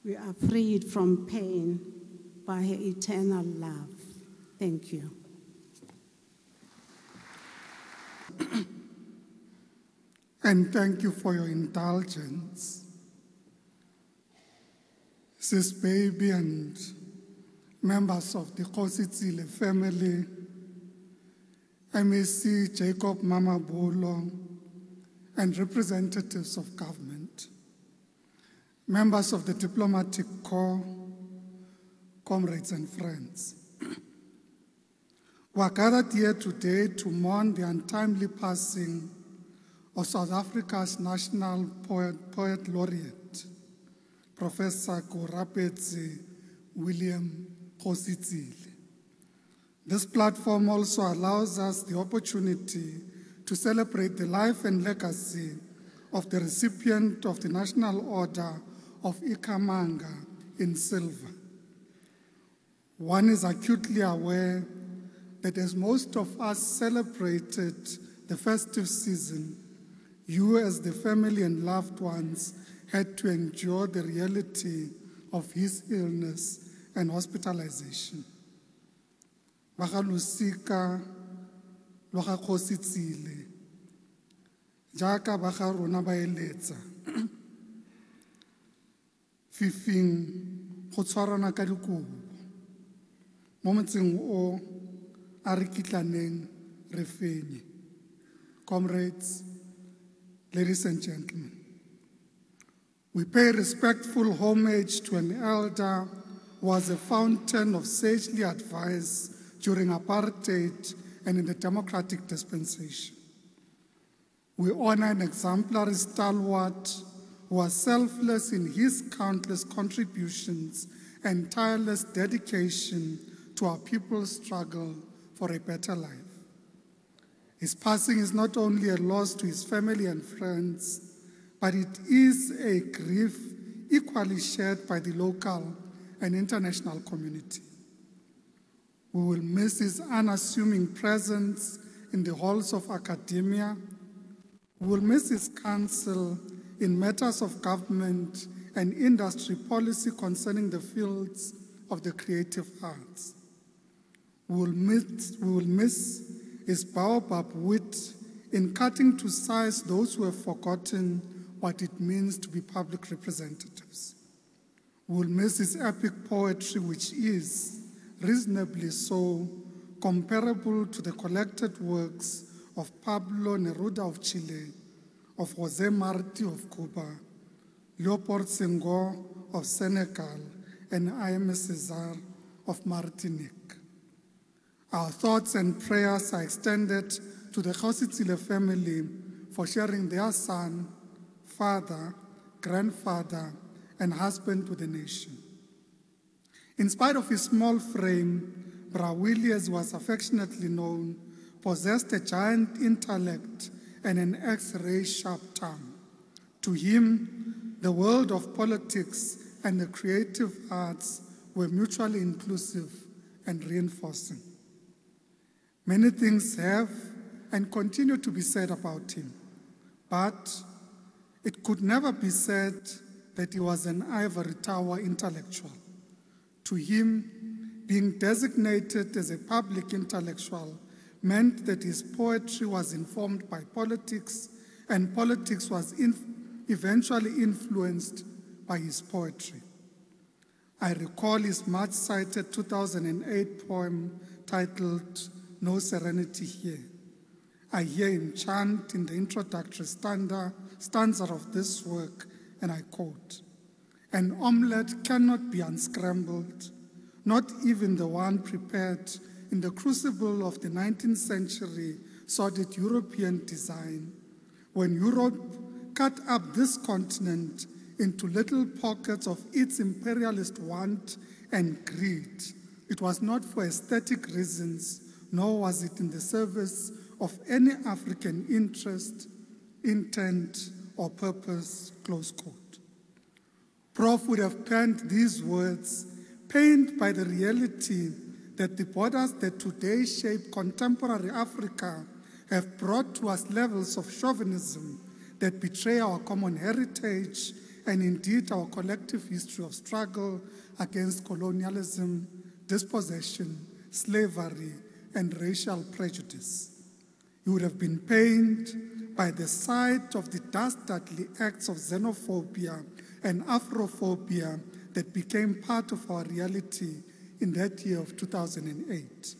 We are freed from pain by her eternal love. Thank you. And thank you for your indulgence. Sis Baby and members of the Kgositsile family, MEC Jacob Mamabulo, and representatives of government, members of the diplomatic corps, comrades and friends. We are gathered here today to mourn the untimely passing of South Africa's national poet laureate, Professor Keorapetse Kgositsile. This platform also allows us the opportunity to celebrate the life and legacy of the recipient of the National Order of Ikhamanga in silver. One is acutely aware that as most of us celebrated the festive season, you as the family and loved ones had to endure the reality of his illness and hospitalization. Bagalusika loga Kgositsile jaaka ba ga rona ba eletsa fifing go tshwarana ka dikobo mo motseng o a re kitlaneng re fenye. Comrades, ladies and gentlemen, we pay respectful homage to an elder who was a fountain of sagely advice during apartheid and in the democratic dispensation. We honor an exemplary stalwart who was selfless in his countless contributions and tireless dedication to our people's struggle for a better life. His passing is not only a loss to his family and friends, but it is a grief equally shared by the local and international community. We will miss his unassuming presence in the halls of academia. We will miss his counsel in matters of government and industry policy concerning the fields of the creative arts. We will miss his baobab wit in cutting to size those who have forgotten what it means to be public representatives. We will miss his epic poetry, which is, reasonably so, comparable to the collected works of Pablo Neruda of Chile, of José Martí of Cuba, Leopold Senghor of Senegal, and Aimé Césaire of Martinique. Our thoughts and prayers are extended to the Kgositsile family for sharing their son, father, grandfather, and husband to the nation. In spite of his small frame, Bra Willie, as was affectionately known, possessed a giant intellect and an X-ray sharp tongue. To him, the world of politics and the creative arts were mutually inclusive and reinforcing. Many things have and continue to be said about him, but it could never be said that he was an ivory tower intellectual. To him, being designated as a public intellectual meant that his poetry was informed by politics, and politics was eventually influenced by his poetry. I recall his much-cited 2008 poem titled "No Serenity Here." I hear him chant in the introductory stanza of this work, and I quote, "An omelette cannot be unscrambled, not even the one prepared in the crucible of the 19th century sordid European design. When Europe cut up this continent into little pockets of its imperialist want and greed, it was not for aesthetic reasons, nor was it in the service of any African interest, intent, or purpose," close quote. Prof would have penned these words, pained by the reality that the borders that today shape contemporary Africa have brought to us levels of chauvinism that betray our common heritage and indeed our collective history of struggle against colonialism, dispossession, slavery, and racial prejudice. He would have been pained by the sight of the dastardly acts of xenophobia and Afrophobia that became part of our reality in that year of 2008.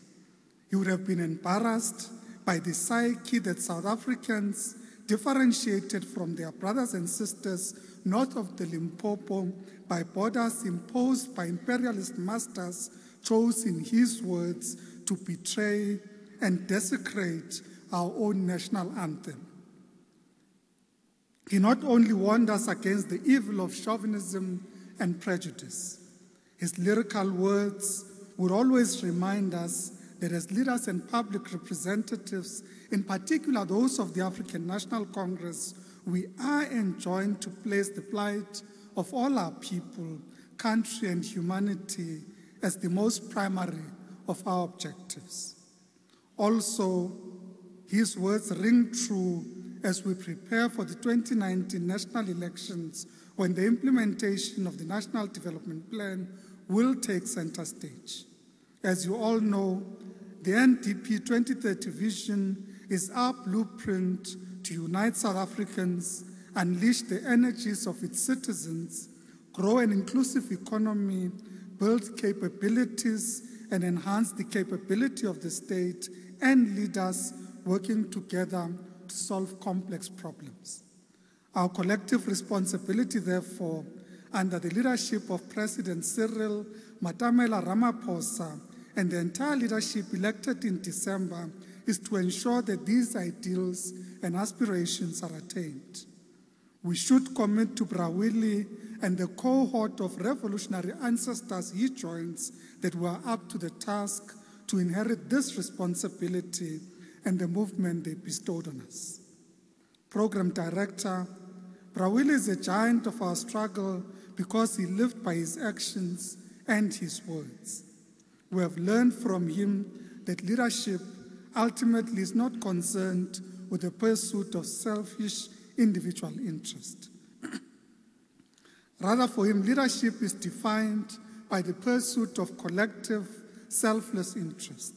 He would have been embarrassed by the psyche that South Africans, differentiated from their brothers and sisters north of the Limpopo by borders imposed by imperialist masters, chose, in his words, to betray and desecrate our own national anthem. He not only warned us against the evil of chauvinism and prejudice, his lyrical words would always remind us that as leaders and public representatives, in particular those of the African National Congress, we are enjoined to place the plight of all our people, country, and humanity as the most primary of our objectives. Also, his words ring true as we prepare for the 2019 national elections, when the implementation of the National Development Plan will take center stage. As you all know, the NDP 2030 vision is our blueprint to unite South Africans, unleash the energies of its citizens, grow an inclusive economy, build capabilities, and enhance the capability of the state and leaders working together to solve complex problems. Our collective responsibility, therefore, under the leadership of President Cyril Matamela Ramaphosa and the entire leadership elected in December, is to ensure that these ideals and aspirations are attained. We should commit to Bra Willie and the cohort of revolutionary ancestors he joins that were up to the task to inherit this responsibility and the movement they bestowed on us. Program Director, Bra Willie is a giant of our struggle because he lived by his actions and his words. We have learned from him that leadership ultimately is not concerned with the pursuit of selfish individual interest. Rather, for him, leadership is defined by the pursuit of collective, selfless interest.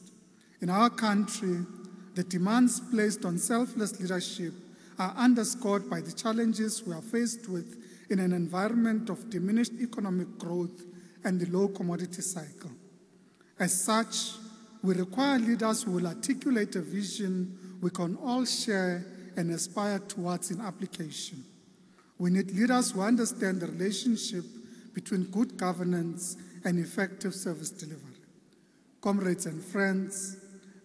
In our country, the demands placed on selfless leadership are underscored by the challenges we are faced with in an environment of diminished economic growth and the low commodity cycle. As such, we require leaders who will articulate a vision we can all share and aspire towards in application. We need leaders who understand the relationship between good governance and effective service delivery. Comrades and friends,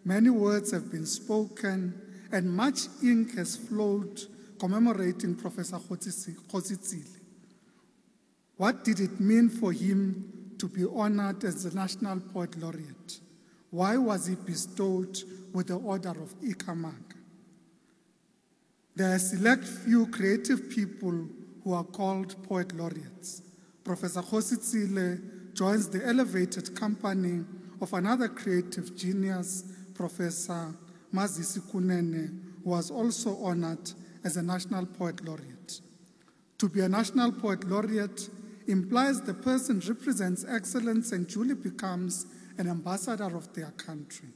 many words have been spoken and much ink has flowed commemorating Professor Kgositsile. What did it mean for him to be honored as the National Poet Laureate? Why was he bestowed with the Order of Ikhamanga? There are a select few creative people who are called Poet Laureates. Professor Kgositsile joins the elevated company of another creative genius, Professor Mazisi Kunene, who was also honored as a National Poet Laureate. To be a National Poet Laureate implies the person represents excellence and duly becomes an ambassador of their country.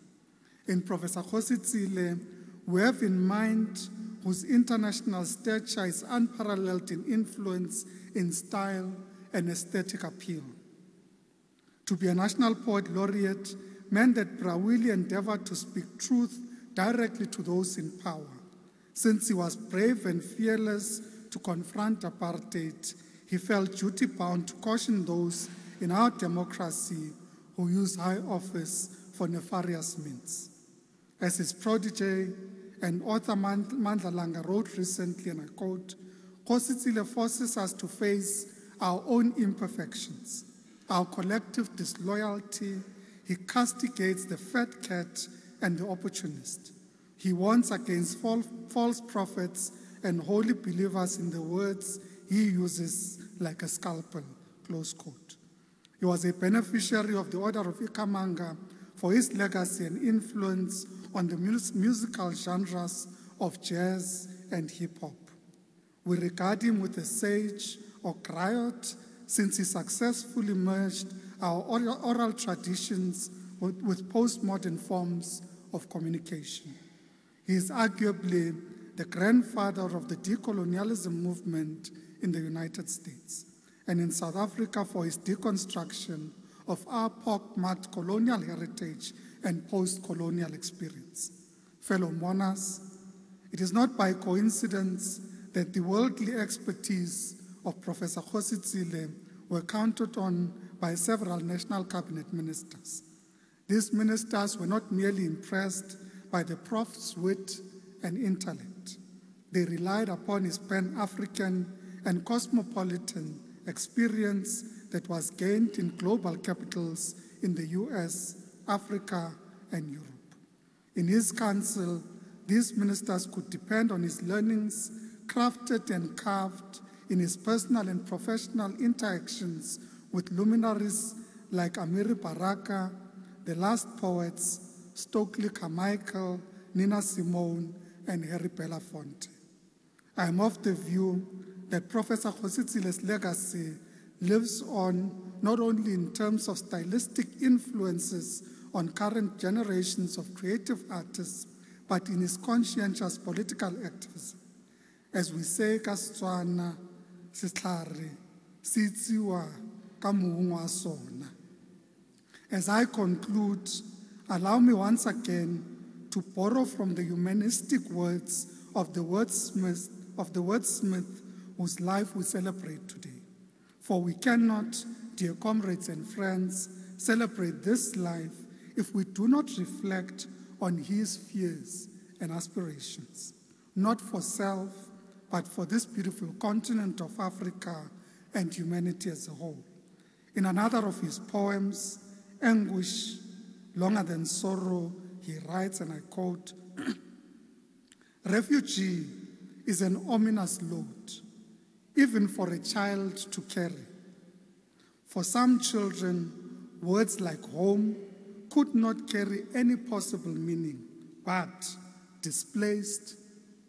In Professor Kgositsile, we have in mind whose international stature is unparalleled in influence, in style, and aesthetic appeal. To be a National Poet Laureate meant that Brawili endeavored to speak truth directly to those in power. Since he was brave and fearless to confront apartheid, he felt duty-bound to caution those in our democracy who use high office for nefarious means. As his protege and author Mandla Langa wrote recently, and I quote, Kgositsile forces us to face our own imperfections, our collective disloyalty. He castigates the fat cat and the opportunist. He warns against false prophets and holy believers in the words he uses like a scalpel, close quote. He was a beneficiary of the Order of Ikhamanga for his legacy and influence on the musical genres of jazz and hip-hop. We regard him with a sage or griot since he successfully merged our oral traditions with postmodern forms of communication. He is arguably the grandfather of the decolonialism movement in the United States, and in South Africa for his deconstruction of our pock-marked colonial heritage and post-colonial experience. Fellow mourners, it is not by coincidence that the worldly expertise of Professor Kgositsile were counted on by several national cabinet ministers. These ministers were not merely impressed by the prof's wit and intellect. They relied upon his Pan-African and cosmopolitan experience that was gained in global capitals in the US, Africa, and Europe. In his council, these ministers could depend on his learnings, crafted and carved in his personal and professional interactions with luminaries like Amiri Baraka, the Last Poets, Stokely Carmichael, Nina Simone, and Harry Belafonte. I am of the view that Professor Kgositsile's legacy lives on not only in terms of stylistic influences on current generations of creative artists, but in his conscientious political activism. As we say ka Setswana, setlhare se itsiwa ka moong wa sona. As I conclude, allow me once again to borrow from the humanistic words of the wordsmith whose life we celebrate today. For we cannot, dear comrades and friends, celebrate this life if we do not reflect on his fears and aspirations, not for self, but for this beautiful continent of Africa and humanity as a whole. In another of his poems, Anguish Longer Than Sorrow, he writes, and I quote, refugee is an ominous load, even for a child to carry. For some children, words like home could not carry any possible meaning, but displaced,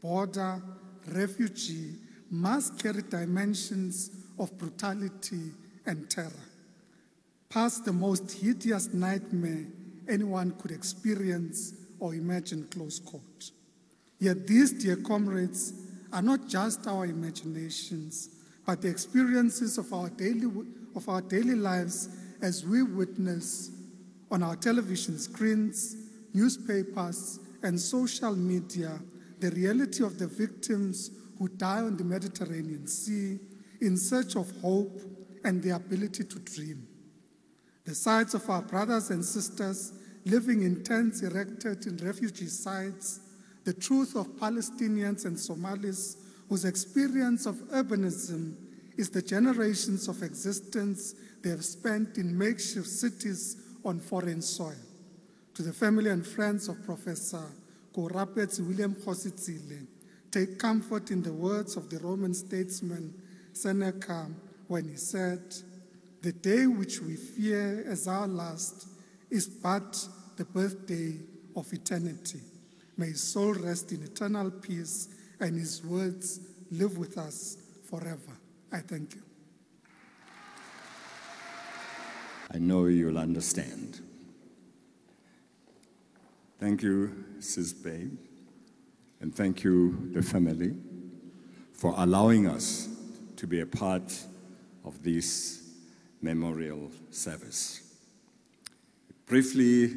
border, refugee must carry dimensions of brutality and terror, past the most hideous nightmare anyone could experience or imagine, close quote. Yet these, dear comrades, are not just our imaginations, but the experiences of our daily lives as we witness on our television screens, newspapers, and social media the reality of the victims who die on the Mediterranean Sea in search of hope and the ability to dream. The sights of our brothers and sisters living in tents erected in refugee sites, the truth of Palestinians and Somalis whose experience of urbanism is the generations of existence they have spent in makeshift cities on foreign soil. To the family and friends of Professor Keorapetse Kgositsile, take comfort in the words of the Roman statesman Seneca when he said, "The day which we fear as our last is but the birthday of eternity. May his soul rest in eternal peace and his words live with us forever." I thank you. I know you'll understand. Thank you, Sis Babe, and thank you, the family, for allowing us to be a part of this memorial service. Briefly,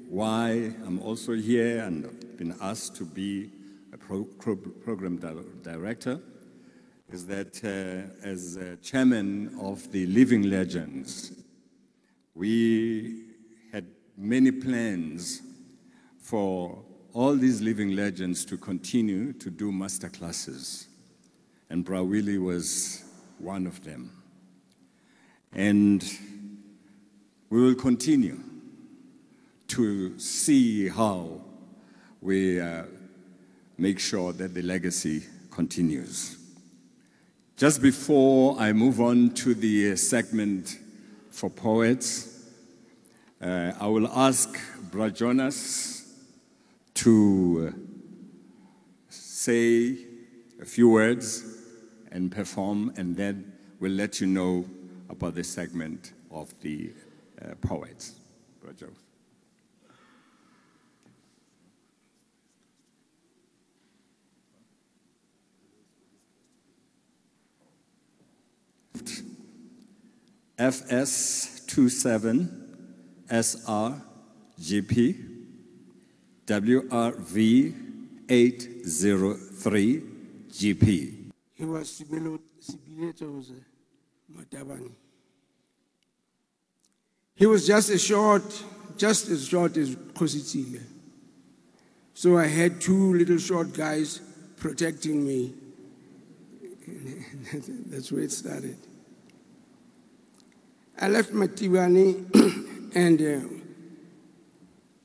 why I'm also here and I've been asked to be a program director is that as chairman of the Living Legends, we had many plans for all these living legends to continue to do master classes, and Brawili was one of them. And we will continue to see how we make sure that the legacy continues. Just before I move on to the segment for poets, I will ask Bra Jonas to say a few words and perform, and then we'll let you know about the segment of the poets. Bra Jonas. FS27 SRGP WRV 803 GP. He was Sibiletos Matabani. He was just as short as Kgositsile. So I had two little short guys protecting me. That's where it started. I left Matibani and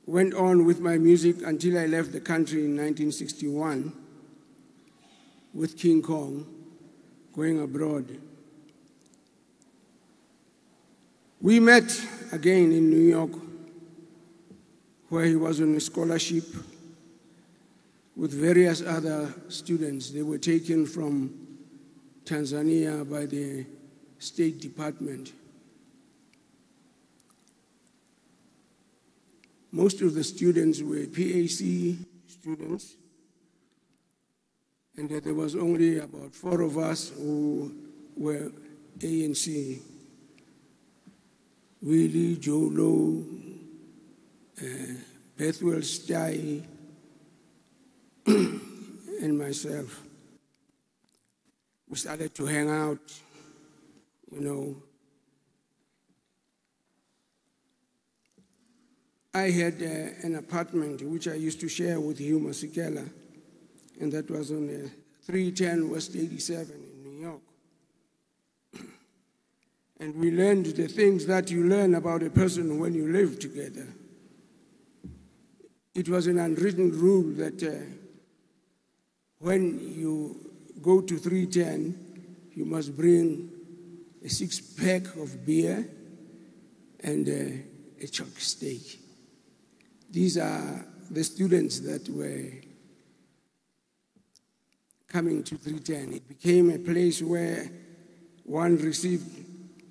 went on with my music until I left the country in 1961 with King Kong, going abroad. We met again in New York, where he was on a scholarship with various other students. They were taken from Tanzania by the State Department. Most of the students were PAC students, and there was only about 4 of us who were ANC. Willie, Jolo, Bethwell Stai, and myself. We started to hang out, you know. I had an apartment which I used to share with Hugh Masekela, and that was on 310 West 87 in New York. And we learned the things that you learn about a person when you live together. It was an unwritten rule that when you go to 310, you must bring a 6-pack of beer and a chunk steak. These are the students that were coming to 310. It became a place where one received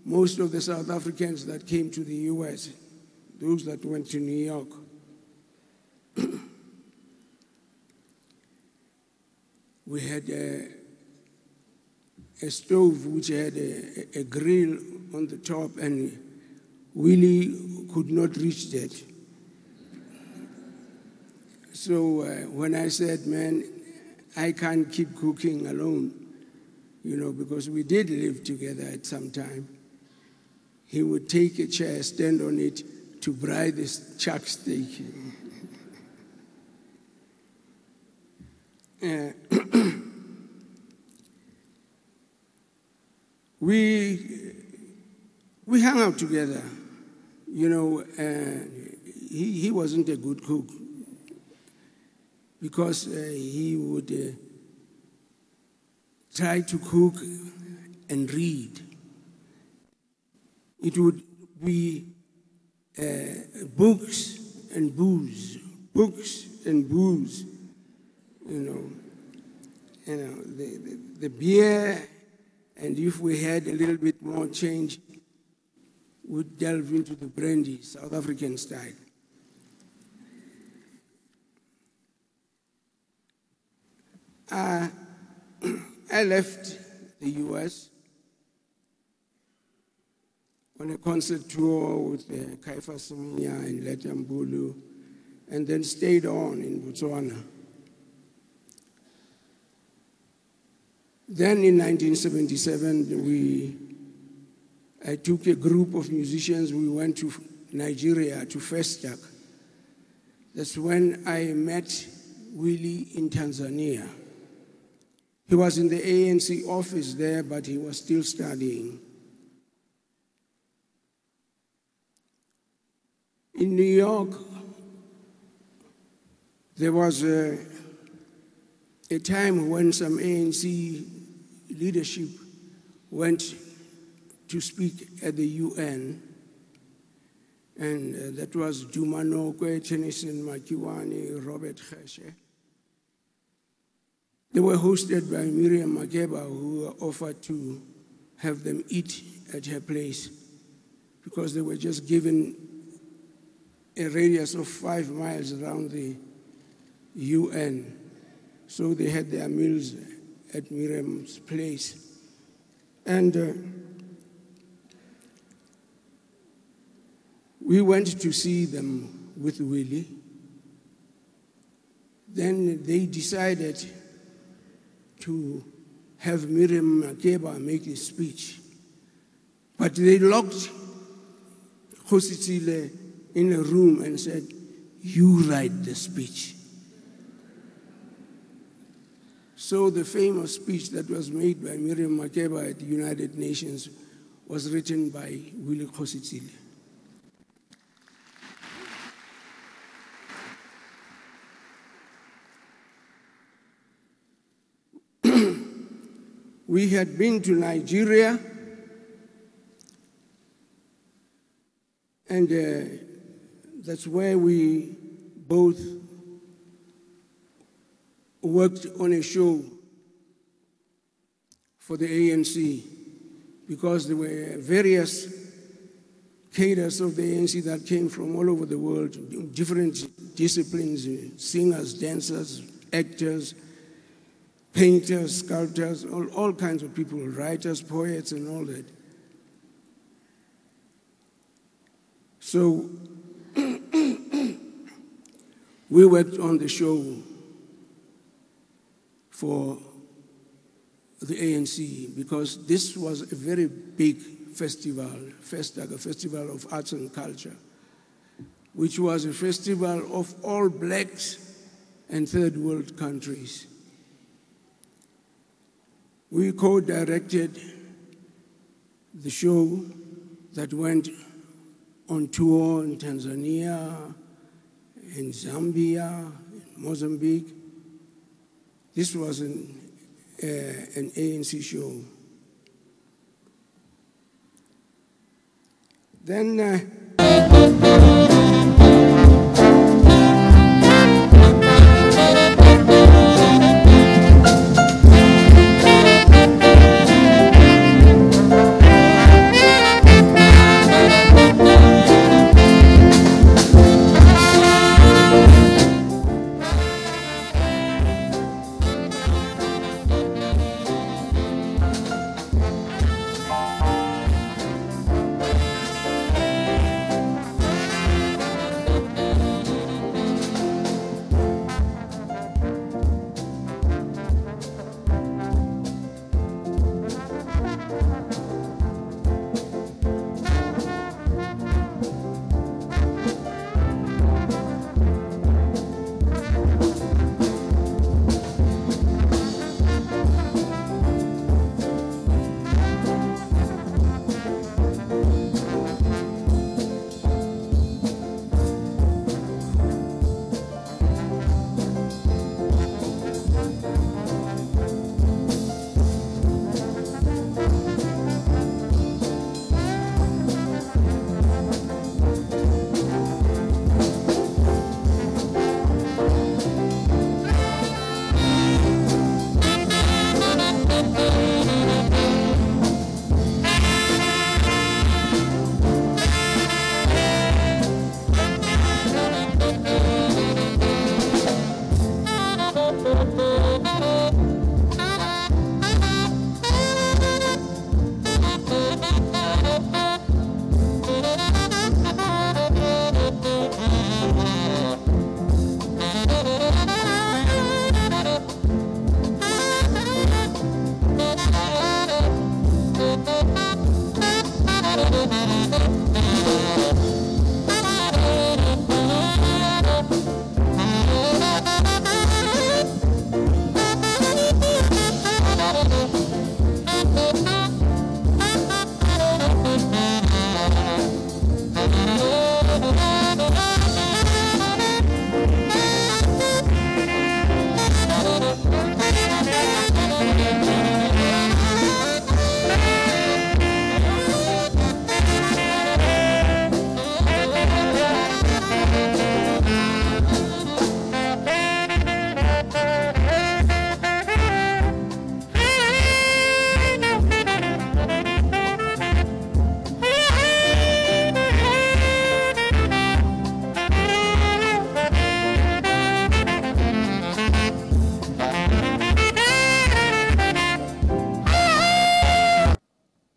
most of the South Africans that came to the US, those that went to New York. We had a stove which had a grill on the top, and Willie could not reach that. So when I said, man, I can't keep cooking alone, you know, because we did live together at some time. He would take a chair, stand on it to fry this chuck steak. We hung out together, you know. He wasn't a good cook because he would try to cook and read. It would be books and booze, you know. The beer, and if we had a little bit more change, we'd delve into the brandy, South African style. I left the US on a concert tour with Kaifa Siminya and Letambulu, and then stayed on in Botswana. Then in 1977, I took a group of musicians, we went to Nigeria, to Festac. That's when I met Willie in Tanzania. He was in the ANC office there, but he was still studying. In New York, there was a time when some ANC leadership went to speak at the UN, and that was Duma Nokwe, Tennyson Makiwane, Robert Geshe. They were hosted by Miriam Makeba, who offered to have them eat at her place because they were just given a radius of 5 miles around the UN. So they had their meals at Miriam's place. And we went to see them with Willie. Then they decided to have Miriam Makeba make a speech. But they locked Kgositsile in a room and said, "You write the speech." So the famous speech that was made by Miriam Makeba at the United Nations was written by Willie Kgositsile. We had been to Nigeria, and that's where we both worked on a show for the ANC, because there were various cadres of the ANC that came from all over the world, different disciplines, singers, dancers, actors, painters, sculptors, all kinds of people, writers, poets, and all that. So we worked on the show for the ANC because this was a very big festival, Festac, a festival of arts and culture, which was a festival of all blacks and third world countries. We co-directed the show that went on tour in Tanzania, in Zambia, in Mozambique. This was an ANC show. Then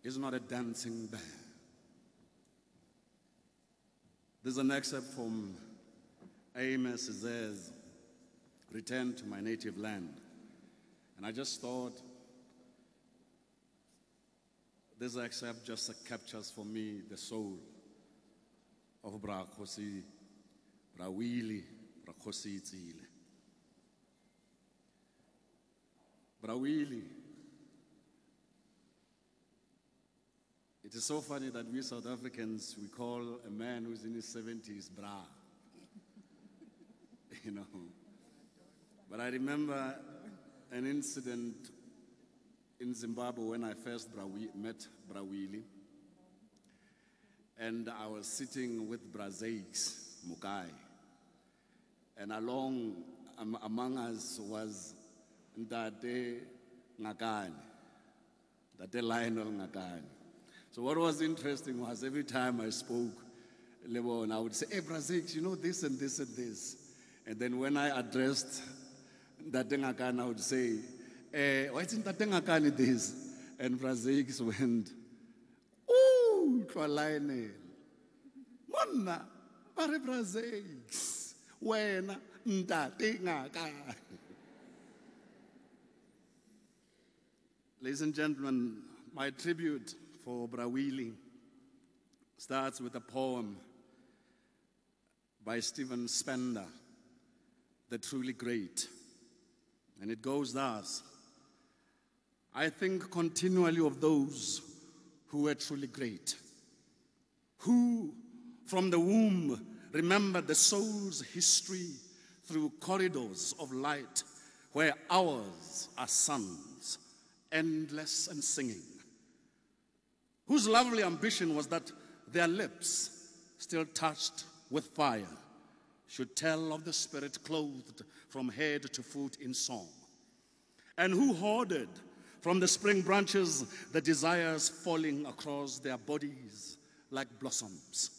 Is not a dancing bear. This is an excerpt from Amos Z's Return to My Native Land. And I just thought this excerpt just captures for me the soul of Bra Willie Kgositsile. Bra Willie. It is so funny that we South Africans, we call a man who's in his 70s Bra. You know. But I remember an incident in Zimbabwe when I first met Bra Willie. And I was sitting with Bra Zakes Mukai. And among us was Ndate Ngakane, Ndate Lionel Ngakane. So what was interesting was every time I spoke, I would say, hey, Bra Zakes, you know this and this and this. And then when I addressed Ndate Ngakane, I would say, why isn't Ndate Ngakane this? And Bra Zakes went, ooh, Lionel. Monna, bare Bra Zakes, wena Ndate Ngakane. Ladies and gentlemen, my tribute for Bra Willie starts with a poem by Stephen Spender, The Truly Great. And it goes thus: I think continually of those who were truly great, who from the womb remembered the soul's history through corridors of light where hours are suns, endless and singing, whose lovely ambition was that their lips, still touched with fire, should tell of the spirit clothed from head to foot in song, and who hoarded from the spring branches the desires falling across their bodies like blossoms.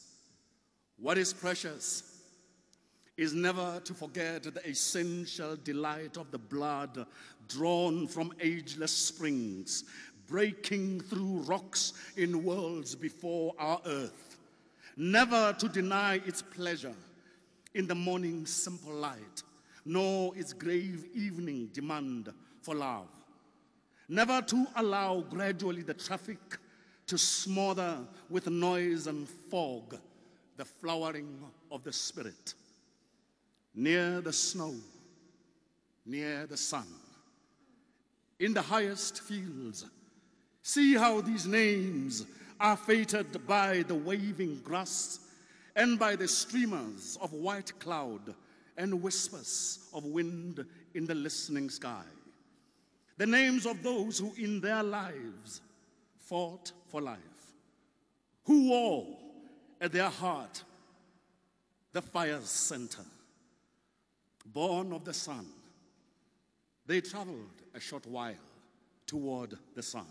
What is precious is never to forget the essential delight of the blood drawn from ageless springs, breaking through rocks in worlds before our earth. Never to deny its pleasure in the morning's simple light, nor its grave evening demand for love. Never to allow gradually the traffic to smother with noise and fog the flowering of the spirit. Near the snow, near the sun, in the highest fields, see how these names are fated by the waving grass and by the streamers of white cloud and whispers of wind in the listening sky. The names of those who in their lives fought for life, who wore at their heart the fire's center. Born of the sun, they traveled a short while toward the sun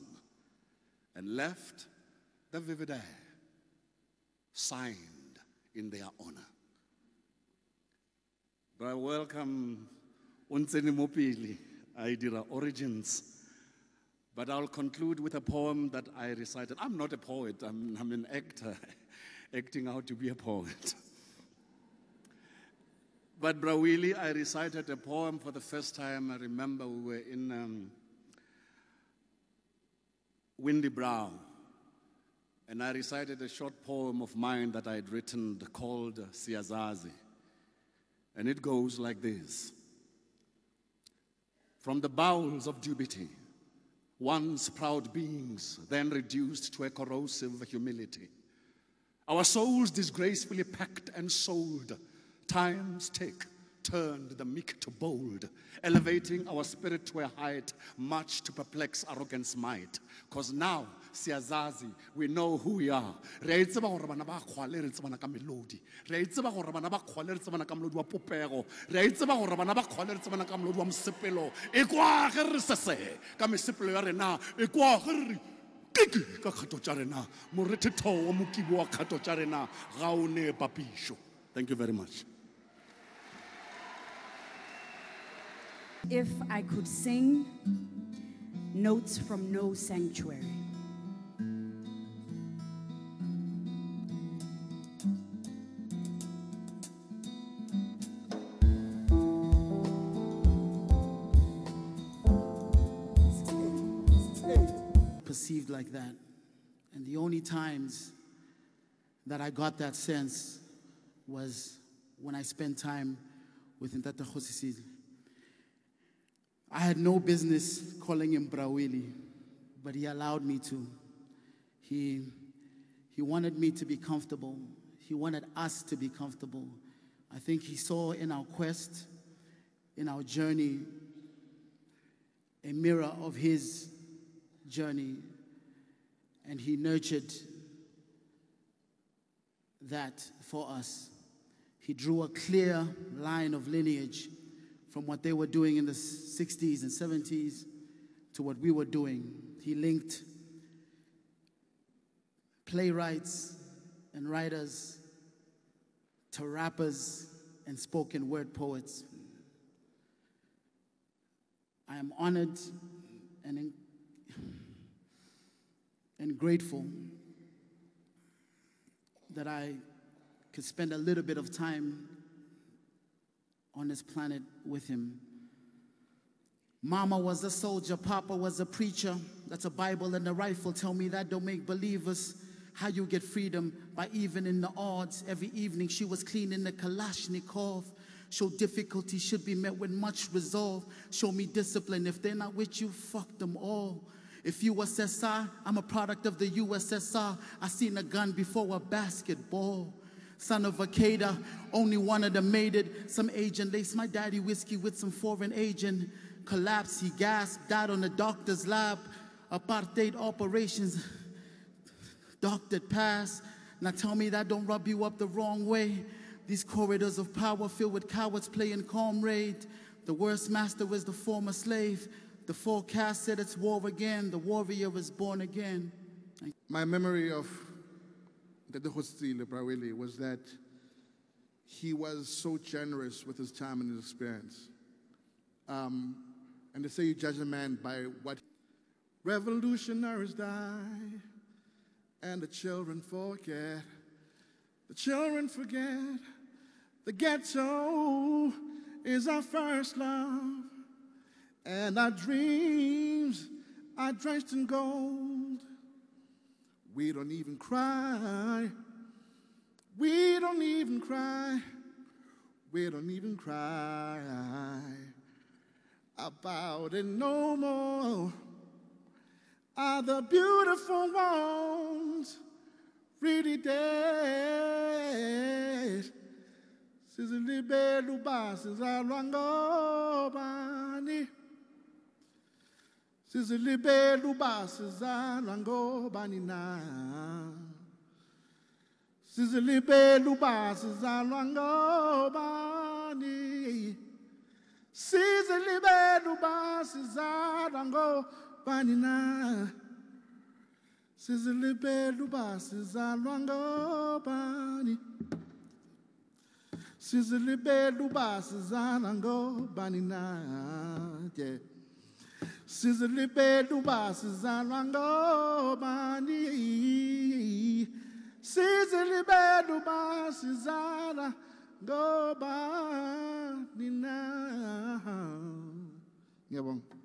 and left the vivid air signed in their honor. But I welcome Unseni Mopili, Idira Origins. But I'll conclude with a poem that I recited. I'm not a poet, I'm an actor, acting out to be a poet. But Bra Willie, I recited a poem for the first time. I remember we were in Windy Brow, and I recited a short poem of mine that I had written called Siyazazi. And it goes like this. From the bowels of Dubity, once proud beings, then reduced to a corrosive humility, Our souls disgracefully packed and sold. Time's take turned the meek to bold, elevating our spirit to a height much to perplex arrogance might. Cause now, siyazazi, we know who we are. Re a tseba gore bana ba kgwale re tsebana ka melodi. Re a tseba gore bana ba kgwale re tsebana ka melodi wa popego. Re a tseba gore bana ba kgwale re tsebana ka melodi wa mosepelo. E kwa ge re sese ka mesepelo ya rena. E kwa ge re kiki ka kgato tša rena. Morete thoo wa mokibo wa kgato tša rena ga o ne papišo. Thank you very much. If I could sing notes from No Sanctuary. Perceived like that. And the only times that I got that sense was when I spent time with Keorapetse Kgositsile. I had no business calling him Brawili, but he allowed me to. He wanted me to be comfortable. He wanted us to be comfortable. I think he saw in our quest, in our journey, a mirror of his journey, and he nurtured that for us. He drew a clear line of lineage from what they were doing in the 60s and 70s to what we were doing. He linked playwrights and writers to rappers and spoken word poets. I am honored and grateful that I could spend a little bit of time on this planet with him. Mama was a soldier, Papa was a preacher. That's a Bible and a rifle. Tell me that don't make believers. How you get freedom? By even in the odds. Every evening she was cleaning the Kalashnikov. Show difficulty should be met with much resolve. Show me discipline. If they're not with you, fuck them all. If you USSR, I'm a product of the USSR. I seen a gun before a basketball. Son of a cater, only one of them made it. Some agent laced my daddy whiskey with some foreign agent. Collapsed, he gasped, died on the doctor's lab. Apartheid operations, doctored pass. Now tell me that don't rub you up the wrong way. These corridors of power filled with cowards playing comrade. The worst master is the former slave. The forecast said it's war again. The warrior is born again. My memory of Keorapetse Kgositsile was that he was so generous with his time and his experience. And they say you judge a man by what revolutionaries die and the children forget. The children forget the ghetto is our first love, and our dreams are drenched in gold. We don't even cry. We don't even cry. We don't even cry about it no more. Are the beautiful ones really dead? Sizilibele uba sizalwa ngobani. Sizilibele uba sizalwa ngobani na. Sizilibele uba sizalwa ngobani. Sizilibele uba sizalwa ngobani na. Sizilibele uba sizalwa ngobani. Sizilibele uba sizalwa ngobani na. Sizilibele uba sizalwa ngobani. Sizilibele uba sizalwa ngobani na. Ngiyabonga.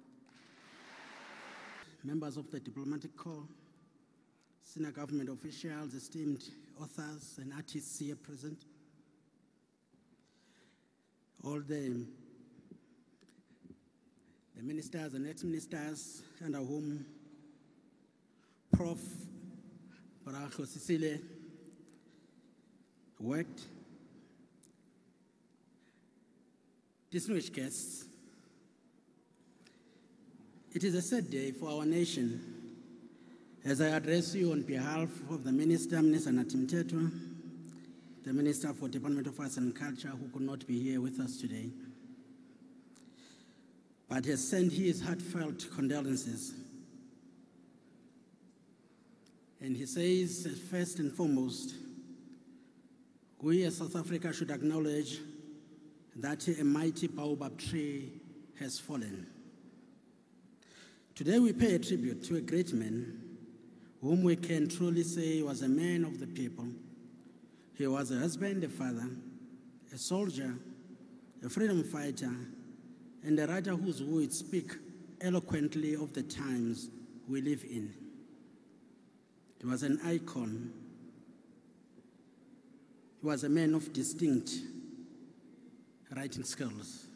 Members of the Diplomatic Corps, senior government officials, esteemed authors and artists here present, all the ministers and ex-ministers under whom Prof. Kgositsile worked. Distinguished guests, it is a sad day for our nation as I address you on behalf of the Minister Natim Tetwa, the Minister for Department of Arts and Culture, who could not be here with us today, but has sent his heartfelt condolences. And he says, first and foremost, we as South Africa should acknowledge that a mighty baobab tree has fallen. Today we pay a tribute to a great man whom we can truly say was a man of the people. He was a husband, a father, a soldier, a freedom fighter, and a writer whose words speak eloquently of the times we live in. He was an icon. He was a man of distinct writing skills.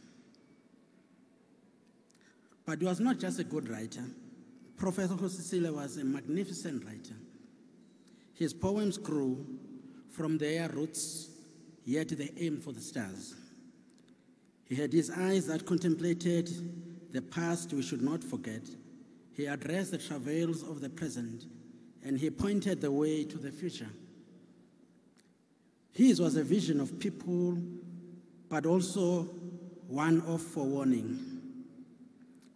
But he was not just a good writer. Professor Kgositsile was a magnificent writer. His poems grew from their roots, yet they aimed for the stars. He had his eyes that contemplated the past we should not forget. He addressed the travails of the present, and he pointed the way to the future. His was a vision of people, but also one of forewarning.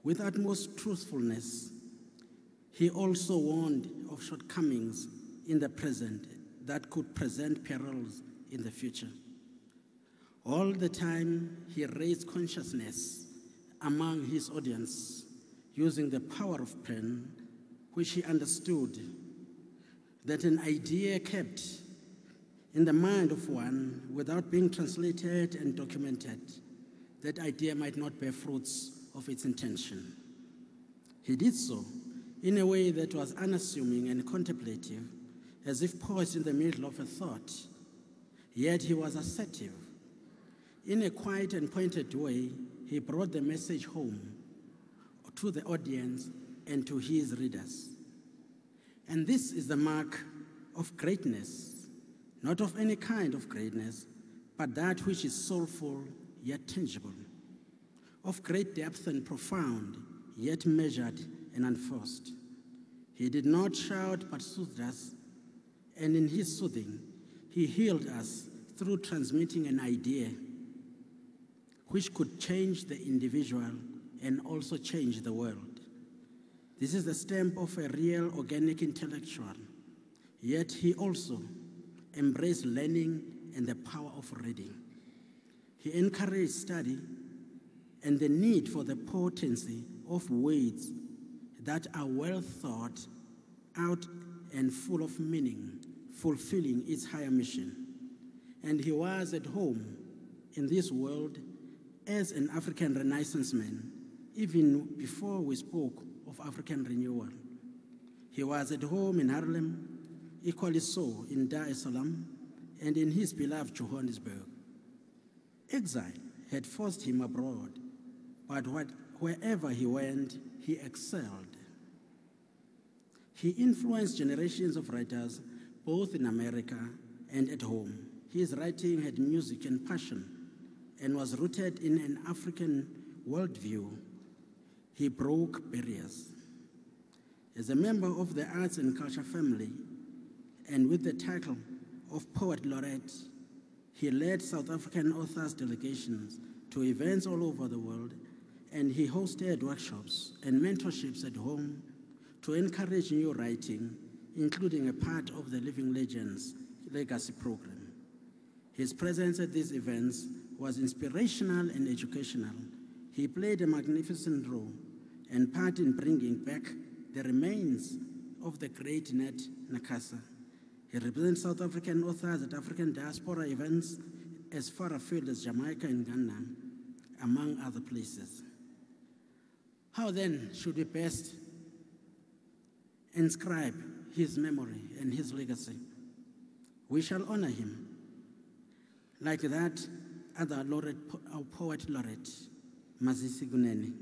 With utmost truthfulness, he also warned of shortcomings in the present that could present perils in the future. All the time, he raised consciousness among his audience using the power of pen, which he understood that an idea kept in the mind of one without being translated and documented, that idea might not bear fruits of its intention. He did so in a way that was unassuming and contemplative, as if poised in the middle of a thought, yet he was assertive. In a quiet and pointed way, he brought the message home to the audience and to his readers. And this is the mark of greatness, not of any kind of greatness, but that which is soulful yet tangible, of great depth and profound, yet measured and unforced. He did not shout, but soothed us, and in his soothing, he healed us through transmitting an idea which could change the individual and also change the world. This is the stamp of a real organic intellectual, yet he also embraced learning and the power of reading. He encouraged study and the need for the potency of words that are well thought out and full of meaning, fulfilling its higher mission. And he was at home in this world as an African Renaissance man, even before we spoke of African renewal. He was at home in Harlem, equally so in Dar es Salaam, and in his beloved Johannesburg. Exile had forced him abroad, but wherever he went, he excelled. He influenced generations of writers, both in America and at home. His writing had music and passion and was rooted in an African worldview. He broke barriers. As a member of the arts and culture family, and with the title of Poet Laureate, he led South African authors' delegations to events all over the world, and he hosted workshops and mentorships at home to encourage new writing, including a part of the Living Legends Legacy Program. His presence at these events was inspirational and educational. He played a magnificent role and part in bringing back the remains of the great Nat Nakasa. He represents South African authors at African diaspora events as far afield as Jamaica and Ghana, among other places. How then should we best inscribe his memory and his legacy? We shall honor him like that other laureate, our poet laureate, Mazisi Guneni,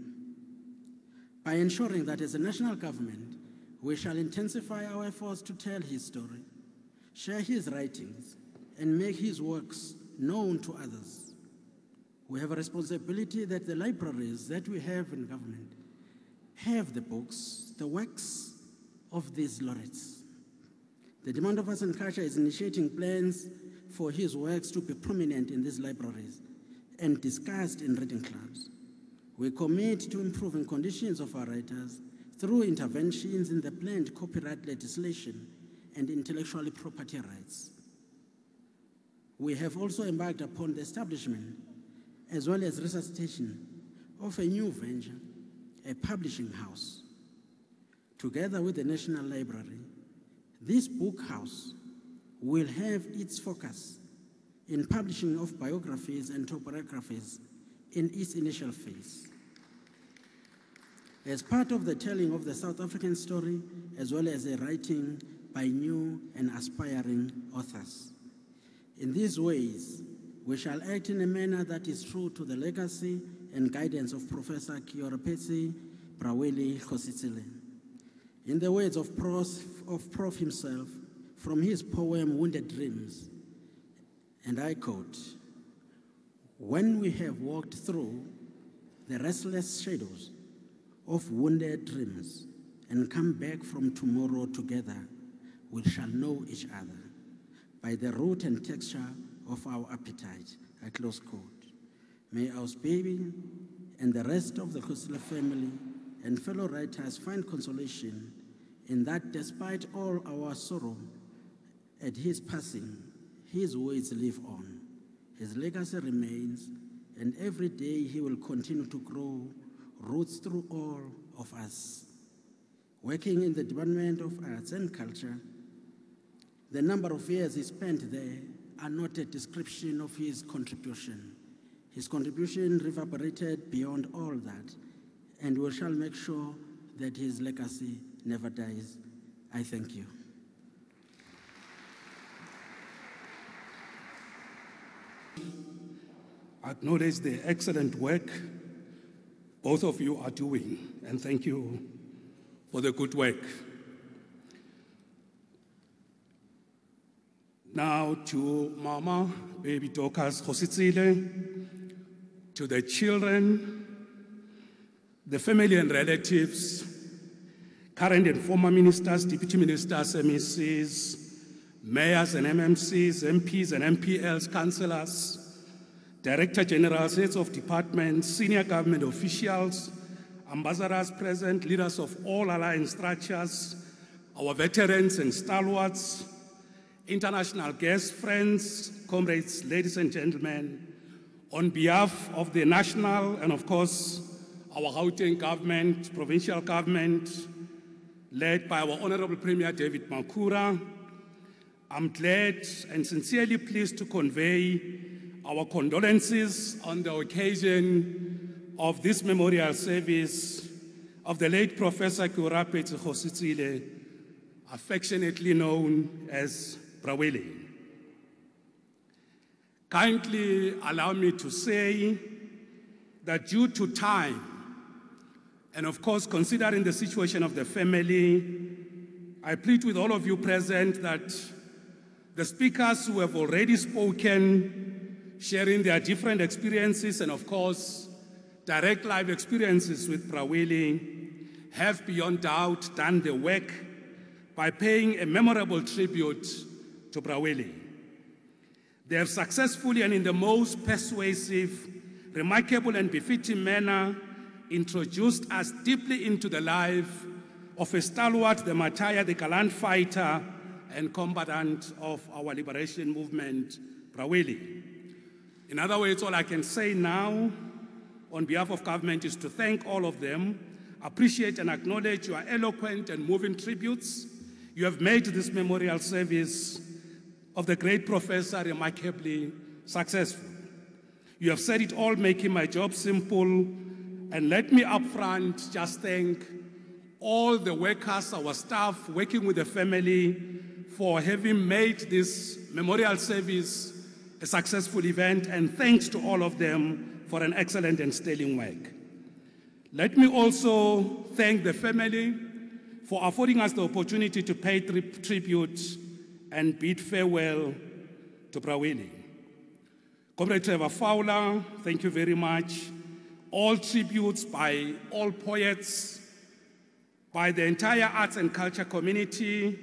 by ensuring that as a national government, we shall intensify our efforts to tell his story, share his writings, and make his works known to others. We have a responsibility that the libraries that we have in government have the books, the works of these laureates. The Department of Arts and Culture is initiating plans for his works to be prominent in these libraries and discussed in reading clubs. We commit to improving conditions of our writers through interventions in the planned copyright legislation and intellectual property rights. We have also embarked upon the establishment, as well as resuscitation, of a new venture, a publishing house. Together with the National Library, this book house will have its focus in publishing of biographies and autobiographies in its initial phase. As part of the telling of the South African story, as well as a writing by new and aspiring authors. In these ways, we shall act in a manner that is true to the legacy and guidance of Professor Keorapetse Kgositsile. In the words of Prof himself, from his poem, Wounded Dreams, and I quote, "When we have walked through the restless shadows of wounded dreams and come back from tomorrow together, we shall know each other by the root and texture of our appetite," I close quote. May our baby and the rest of the Kgositsile family and fellow writers find consolation in that despite all our sorrow at his passing, his words live on. His legacy remains, and every day he will continue to grow roots through all of us. Working in the Department of Arts and Culture, the number of years he spent there are not a description of his contribution. His contribution reverberated beyond all that, and we shall make sure that his legacy never dies. I thank you. Acknowledge the excellent work both of you are doing, and thank you for the good work. Now to Mama, baby Dorcas Kgositsile, to the children, the family and relatives, current and former ministers, deputy ministers, MECs, mayors and MMCs, MPs and MPLs, councillors, Director Generals, heads of departments, senior government officials, ambassadors present, leaders of all alliance structures, our veterans and stalwarts, international guests, friends, comrades, ladies and gentlemen, on behalf of the national and of course our Gauteng government, provincial government, led by our Honorable Premier David Makhura, I'm glad and sincerely pleased to convey our condolences on the occasion of this memorial service of the late Professor Keorapetse Kgositsile, affectionately known as Braweli. Kindly allow me to say that due to time, and of course considering the situation of the family, I plead with all of you present that the speakers who have already spoken, sharing their different experiences and of course direct life experiences with Braweli, have beyond doubt done the work by paying a memorable tribute to Braweli. They have successfully and in the most persuasive, remarkable and befitting manner introduced us deeply into the life of a stalwart, the martyr, the gallant fighter and combatant of our liberation movement, Braweli. In other words, all I can say now on behalf of government is to thank all of them, appreciate and acknowledge your eloquent and moving tributes. You have made this memorial service of the great professor remarkably successful. You have said it all, making my job simple. And let me up front just thank all the workers, our staff, working with the family for having made this memorial service a successful event, and thanks to all of them for an excellent and sterling work. Let me also thank the family for affording us the opportunity to pay tribute and bid farewell to Brawili. Comrade Trevor Fowler, thank you very much. All tributes by all poets, by the entire arts and culture community,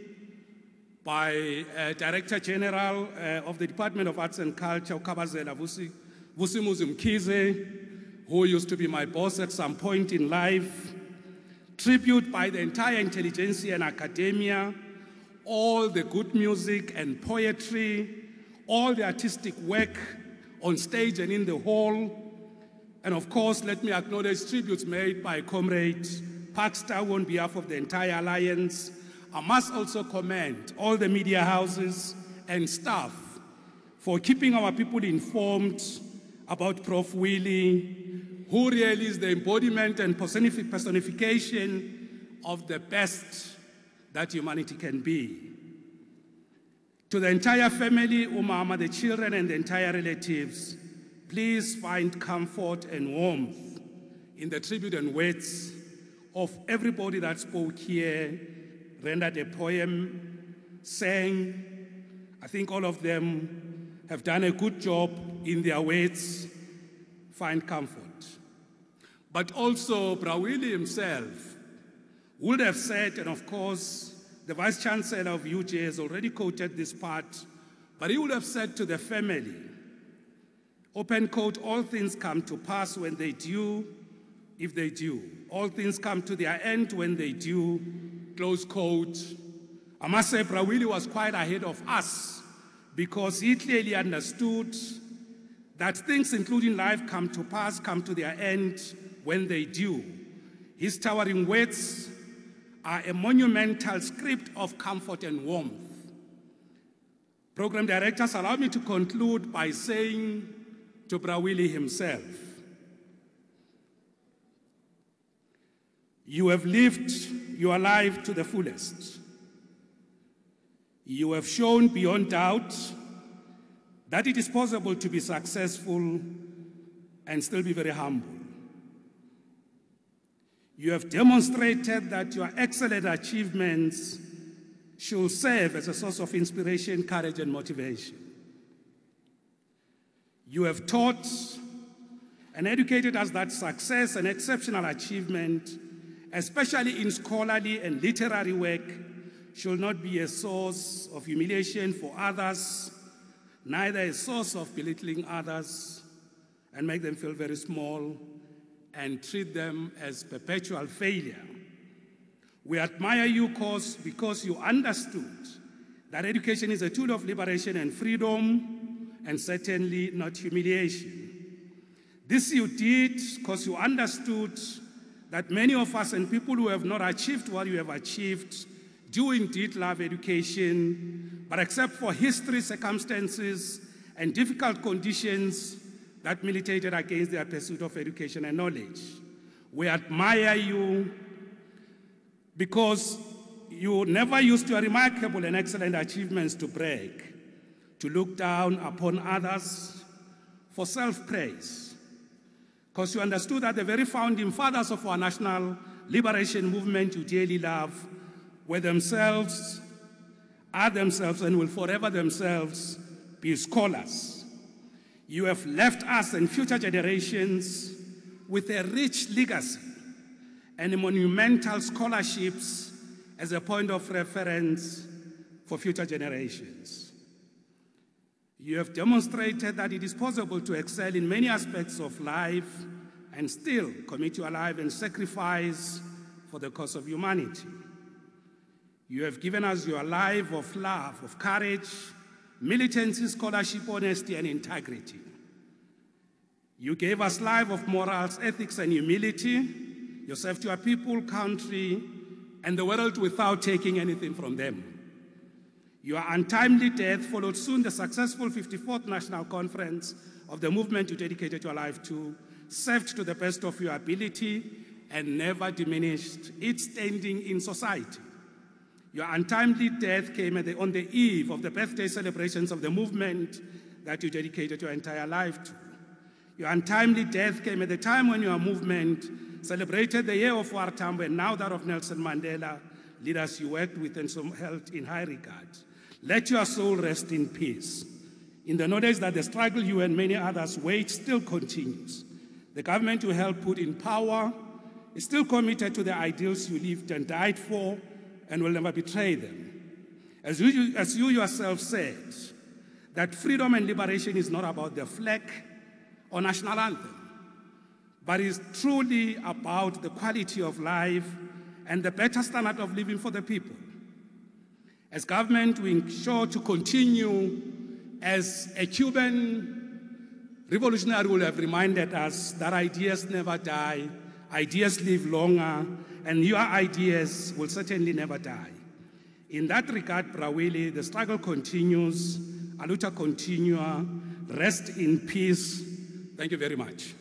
by Director General of the Department of Arts and Culture, Ukabazela Vusimuzi Mkhize, who used to be my boss at some point in life. Tribute by the entire intelligentsia and academia, all the good music and poetry, all the artistic work on stage and in the hall. And of course, let me acknowledge tributes made by Comrade Parkstow on behalf of the entire Alliance. I must also commend all the media houses and staff for keeping our people informed about Prof. Willie, who really is the embodiment and personification of the best that humanity can be. To the entire family, Umama, the children, and the entire relatives, please find comfort and warmth in the tribute and words of everybody that spoke here, rendered a poem, sang. I think all of them have done a good job in their words. Find comfort. But also, Brawili himself would have said, and of course, the Vice Chancellor of UJ has already quoted this part, but he would have said to the family, open quote, all things come to pass when they do, if they do. All things come to their end when they do, close quote. I must say Brawili was quite ahead of us because he clearly understood that things, including life, come to pass, come to their end when they do. His towering words are a monumental script of comfort and warmth. Program directors, allow me to conclude by saying to Brawili himself, you have lived your life to the fullest. You have shown beyond doubt that it is possible to be successful and still be very humble. You have demonstrated that your excellent achievements should serve as a source of inspiration, courage, and motivation. You have taught and educated us that success and exceptional achievement, especially in scholarly and literary work, should not be a source of humiliation for others, neither a source of belittling others and make them feel very small and treat them as perpetual failure. We admire you because you understood that education is a tool of liberation and freedom, and certainly not humiliation. This you did because you understood that many of us and people who have not achieved what you have achieved do indeed love education, but except for history, circumstances, and difficult conditions that militated against their pursuit of education and knowledge. We admire you because you never used your remarkable and excellent achievements to brag, to look down upon others for self-praise, because you understood that the very founding fathers of our national liberation movement you dearly love were themselves, are themselves, and will forever themselves be scholars. You have left us and future generations with a rich legacy and monumental scholarships as a point of reference for future generations. You have demonstrated that it is possible to excel in many aspects of life and still commit your life and sacrifice for the cause of humanity. You have given us your life of love, of courage, militancy, scholarship, honesty, and integrity. You gave us life of morals, ethics, and humility. You served your people, country, and the world without taking anything from them. Your untimely death followed soon the successful 54th National Conference of the movement you dedicated your life to, served to the best of your ability, and never diminished its standing in society. Your untimely death came on the eve of the birthday celebrations of the movement that you dedicated your entire life to. Your untimely death came at the time when your movement celebrated the year of War Tambo and now that of Nelson Mandela, leaders you worked with and so held in high regard. Let your soul rest in peace. in the knowledge that the struggle you and many others wage still continues. The government you helped put in power is still committed to the ideals you lived and died for and will never betray them. As you yourself said, that freedom and liberation is not about the flag or national anthem, but is truly about the quality of life and the better standard of living for the people. As government, we ensure to continue, as a Cuban revolutionary will have reminded us, that ideas never die, ideas live longer, and your ideas will certainly never die. In that regard, Brawili, the struggle continues, aluta continua, rest in peace. Thank you very much.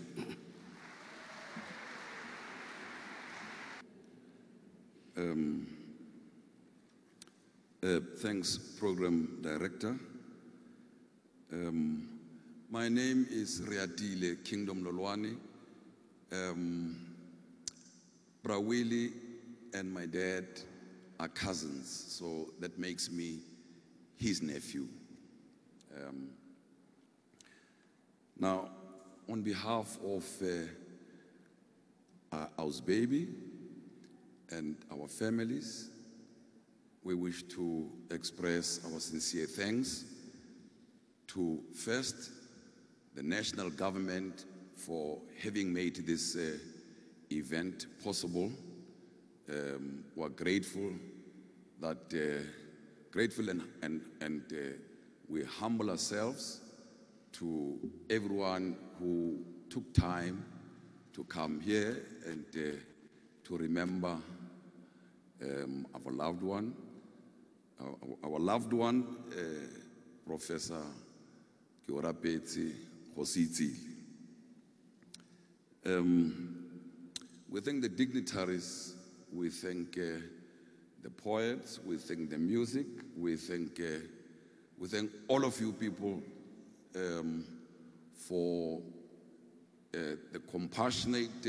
Thanks, Program Director. My name is Riatile Kingdom Lolwani. Brawili and my dad are cousins, so that makes me his nephew. Now, on behalf of our baby and our families, we wish to express our sincere thanks to, first, the national government for having made this event possible. We're grateful and we humble ourselves to everyone who took time to come here and to remember our loved one. Our loved one, Professor Keorapetse Kgositsile. We thank the dignitaries, we thank the poets, we thank the music, we thank all of you people for the compassionate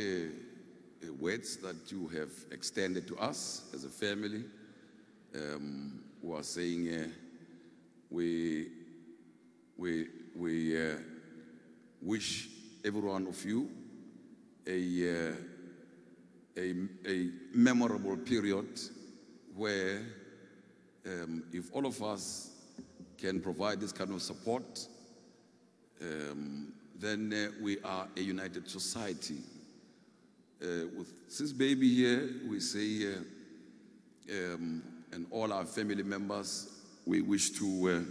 words that you have extended to us as a family. Who are saying we wish every one of you a memorable period where if all of us can provide this kind of support, then we are a united society. With this baby here, we say, and all our family members, we wish to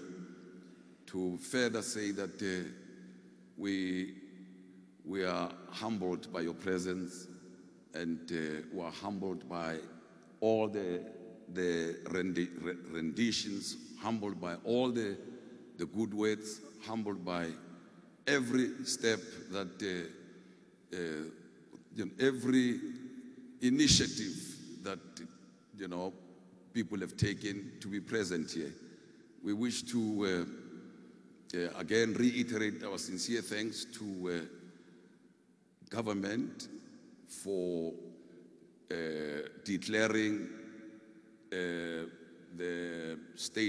further say that we are humbled by your presence, and we are humbled by all the renditions, humbled by all the good words, humbled by every step that, every initiative that, people have taken to be present here. We wish to again reiterate our sincere thanks to government for declaring the state